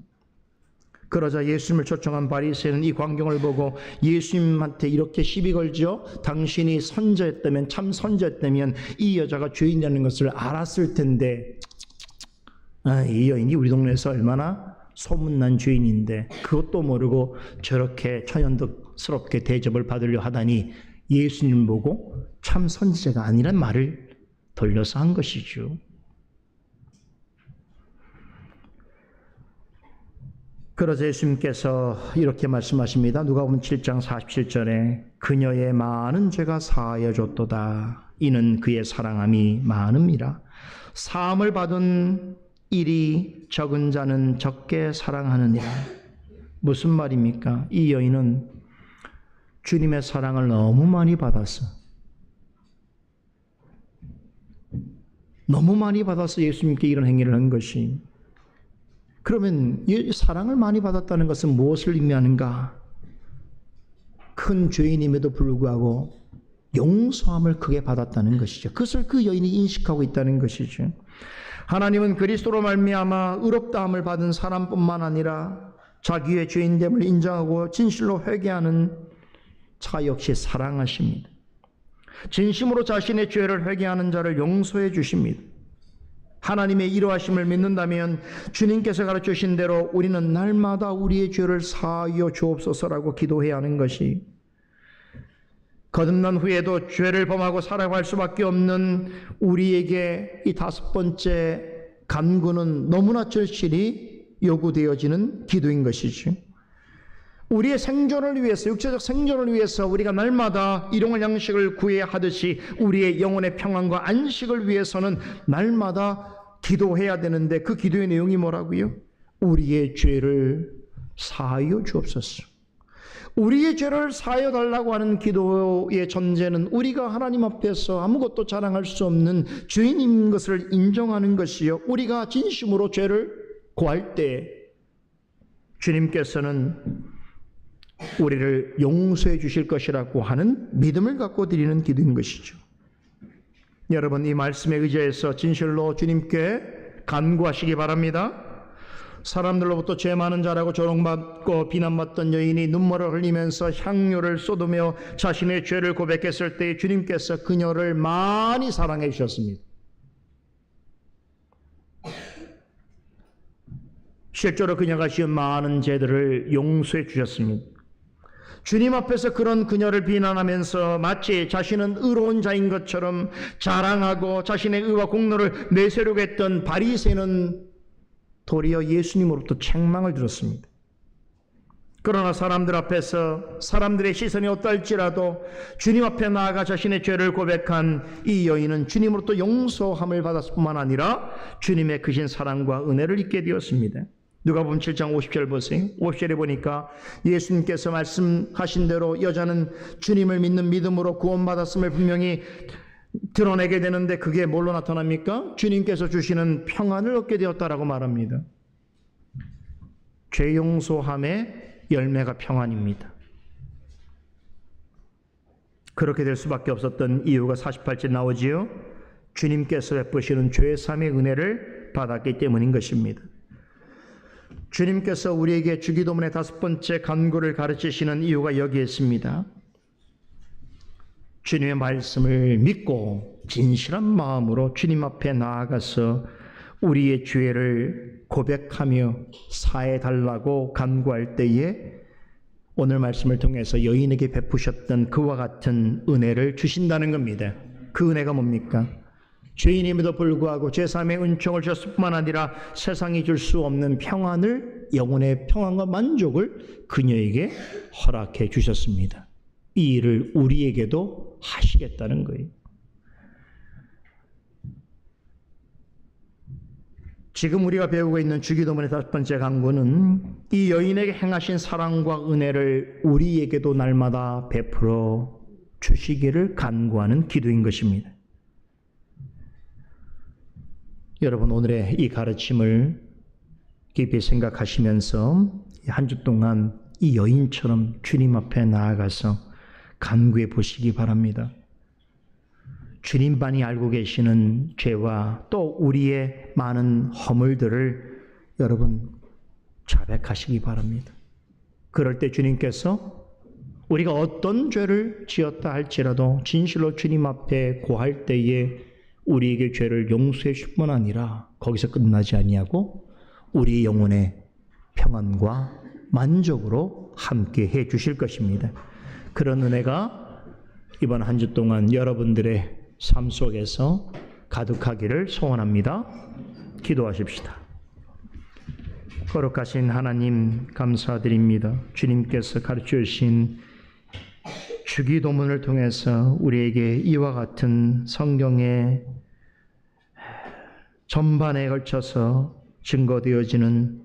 그러자 예수님을 초청한 바리새인은 이 광경을 보고 예수님한테 이렇게 시비 걸죠. 당신이 선자였다면, 참 선자였다면 이 여자가 죄인이라는 것을 알았을 텐데, 이 여인이 우리 동네에서 얼마나 소문난 죄인인데 그것도 모르고 저렇게 천연덕스럽게 대접을 받으려 하다니 예수님 보고 참 선지자가 아니란 말을 돌려서 한 것이죠. 그러자 예수님께서 이렇게 말씀하십니다. 누가복음 7장 47절에 그녀의 많은 죄가 사하여 줬도다. 이는 그의 사랑함이 많음이라. 사함을 받은 일이 적은 자는 적게 사랑하느니라. 무슨 말입니까? 이 여인은 주님의 사랑을 너무 많이 받았어. 너무 많이 받아서 예수님께 이런 행위를 한 것이. 그러면 사랑을 많이 받았다는 것은 무엇을 의미하는가? 큰 죄인임에도 불구하고 용서함을 크게 받았다는 것이죠. 그것을 그 여인이 인식하고 있다는 것이죠. 하나님은 그리스도로 말미암아 의롭다함을 받은 사람뿐만 아니라 자기의 죄인됨을 인정하고 진실로 회개하는 자 역시 사랑하십니다. 진심으로 자신의 죄를 회개하는 자를 용서해 주십니다. 하나님의 이러하심을 믿는다면 주님께서 가르치신 대로 우리는 날마다 우리의 죄를 사하여 주옵소서라고 기도해야 하는 것이, 거듭난 후에도 죄를 범하고 살아갈 수밖에 없는 우리에게 이 다섯 번째 간구는 너무나 절실히 요구되어지는 기도인 것이죠. 우리의 생존을 위해서, 육체적 생존을 위해서 우리가 날마다 일용할 양식을 구해야 하듯이 우리의 영혼의 평안과 안식을 위해서는 날마다 기도해야 되는데, 그 기도의 내용이 뭐라고요? 우리의 죄를 사하여 주옵소서. 우리의 죄를 사하여 달라고 하는 기도의 전제는 우리가 하나님 앞에서 아무것도 자랑할 수 없는 죄인인 것을 인정하는 것이요, 우리가 진심으로 죄를 고할 때 주님께서는 우리를 용서해 주실 것이라고 하는 믿음을 갖고 드리는 기도인 것이죠. 여러분, 이 말씀에 의지해서 진실로 주님께 간구하시기 바랍니다. 사람들로부터 죄 많은 자라고 조롱받고 비난받던 여인이 눈물을 흘리면서 향료를 쏟으며 자신의 죄를 고백했을 때 주님께서 그녀를 많이 사랑해 주셨습니다. 실제로 그녀가 지은 많은 죄들을 용서해 주셨습니다. 주님 앞에서 그런 그녀를 비난하면서 마치 자신은 의로운 자인 것처럼 자랑하고 자신의 의와 공로를 내세우려고 했던 바리새인은 도리어 예수님으로부터 책망을 들었습니다. 그러나 사람들 앞에서 사람들의 시선이 어떨지라도 주님 앞에 나아가 자신의 죄를 고백한 이 여인은 주님으로부터 용서함을 받았을 뿐만 아니라 주님의 크신 사랑과 은혜를 잊게 되었습니다. 누가복음 7장 50절 보세요. 50절에 보니까 예수님께서 말씀하신 대로 여자는 주님을 믿는 믿음으로 구원받았음을 분명히 드러내게 되는데, 그게 뭘로 나타납니까? 주님께서 주시는 평안을 얻게 되었다라고 말합니다. 죄 용서함의 열매가 평안입니다. 그렇게 될 수밖에 없었던 이유가 48절 나오지요. 주님께서 베푸시는 죄 사함의 은혜를 받았기 때문인 것입니다. 주님께서 우리에게 주기도문의 다섯 번째 간구를 가르치시는 이유가 여기에 있습니다. 주님의 말씀을 믿고 진실한 마음으로 주님 앞에 나아가서 우리의 죄를 고백하며 사해달라고 간구할 때에 오늘 말씀을 통해서 여인에게 베푸셨던 그와 같은 은혜를 주신다는 겁니다. 그 은혜가 뭡니까? 죄인임에도 불구하고 제사함의 은총을 주셨을 뿐만 아니라 세상이 줄 수 없는 평안을, 영혼의 평안과 만족을 그녀에게 허락해 주셨습니다. 이 일을 우리에게도 하시겠다는 거예요. 지금 우리가 배우고 있는 주기도문의 다섯 번째 간구는 이 여인에게 행하신 사랑과 은혜를 우리에게도 날마다 베풀어 주시기를 간구하는 기도인 것입니다. 여러분, 오늘의 이 가르침을 깊이 생각하시면서 한 주 동안 이 여인처럼 주님 앞에 나아가서 간구해 보시기 바랍니다. 주님만이 알고 계시는 죄와 또 우리의 많은 허물들을 여러분 자백하시기 바랍니다. 그럴 때 주님께서 우리가 어떤 죄를 지었다 할지라도 진실로 주님 앞에 고할 때에 우리에게 죄를 용서해 줄 뿐 아니라 거기서 끝나지 아니하고 우리 영혼의 평안과 만족으로 함께 해 주실 것입니다. 그런 은혜가 이번 한 주 동안 여러분들의 삶 속에서 가득하기를 소원합니다. 기도하십시다. 거룩하신 하나님, 감사드립니다. 주님께서 가르쳐 주신 주기도문을 통해서 우리에게 이와 같은 성경의 전반에 걸쳐서 증거되어지는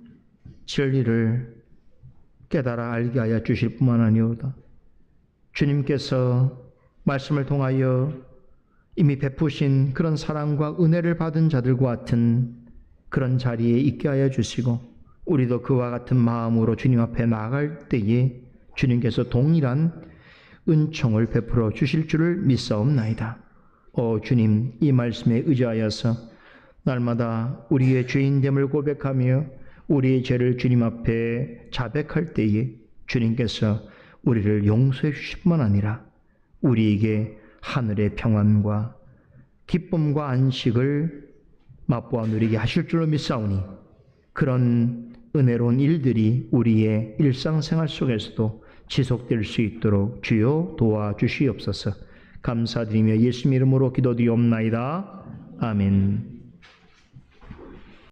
진리를 깨달아 알게 하여 주실 뿐만 아니오다. 주님께서 말씀을 통하여 이미 베푸신 그런 사랑과 은혜를 받은 자들과 같은 그런 자리에 있게 하여 주시고, 우리도 그와 같은 마음으로 주님 앞에 나아갈 때에 주님께서 동일한 은총을 베풀어 주실 줄을 믿사옵나이다. 주님, 이 말씀에 의지하여서 날마다 우리의 죄인됨을 고백하며 우리의 죄를 주님 앞에 자백할 때에 주님께서 우리를 용서해 주실 뿐만 아니라 우리에게 하늘의 평안과 기쁨과 안식을 맛보아 누리게 하실 줄로 믿사오니 그런 은혜로운 일들이 우리의 일상생활 속에서도 지속될 수 있도록 주여 도와주시옵소서. 감사드리며 예수님 이름으로 기도드리옵나이다. 아멘.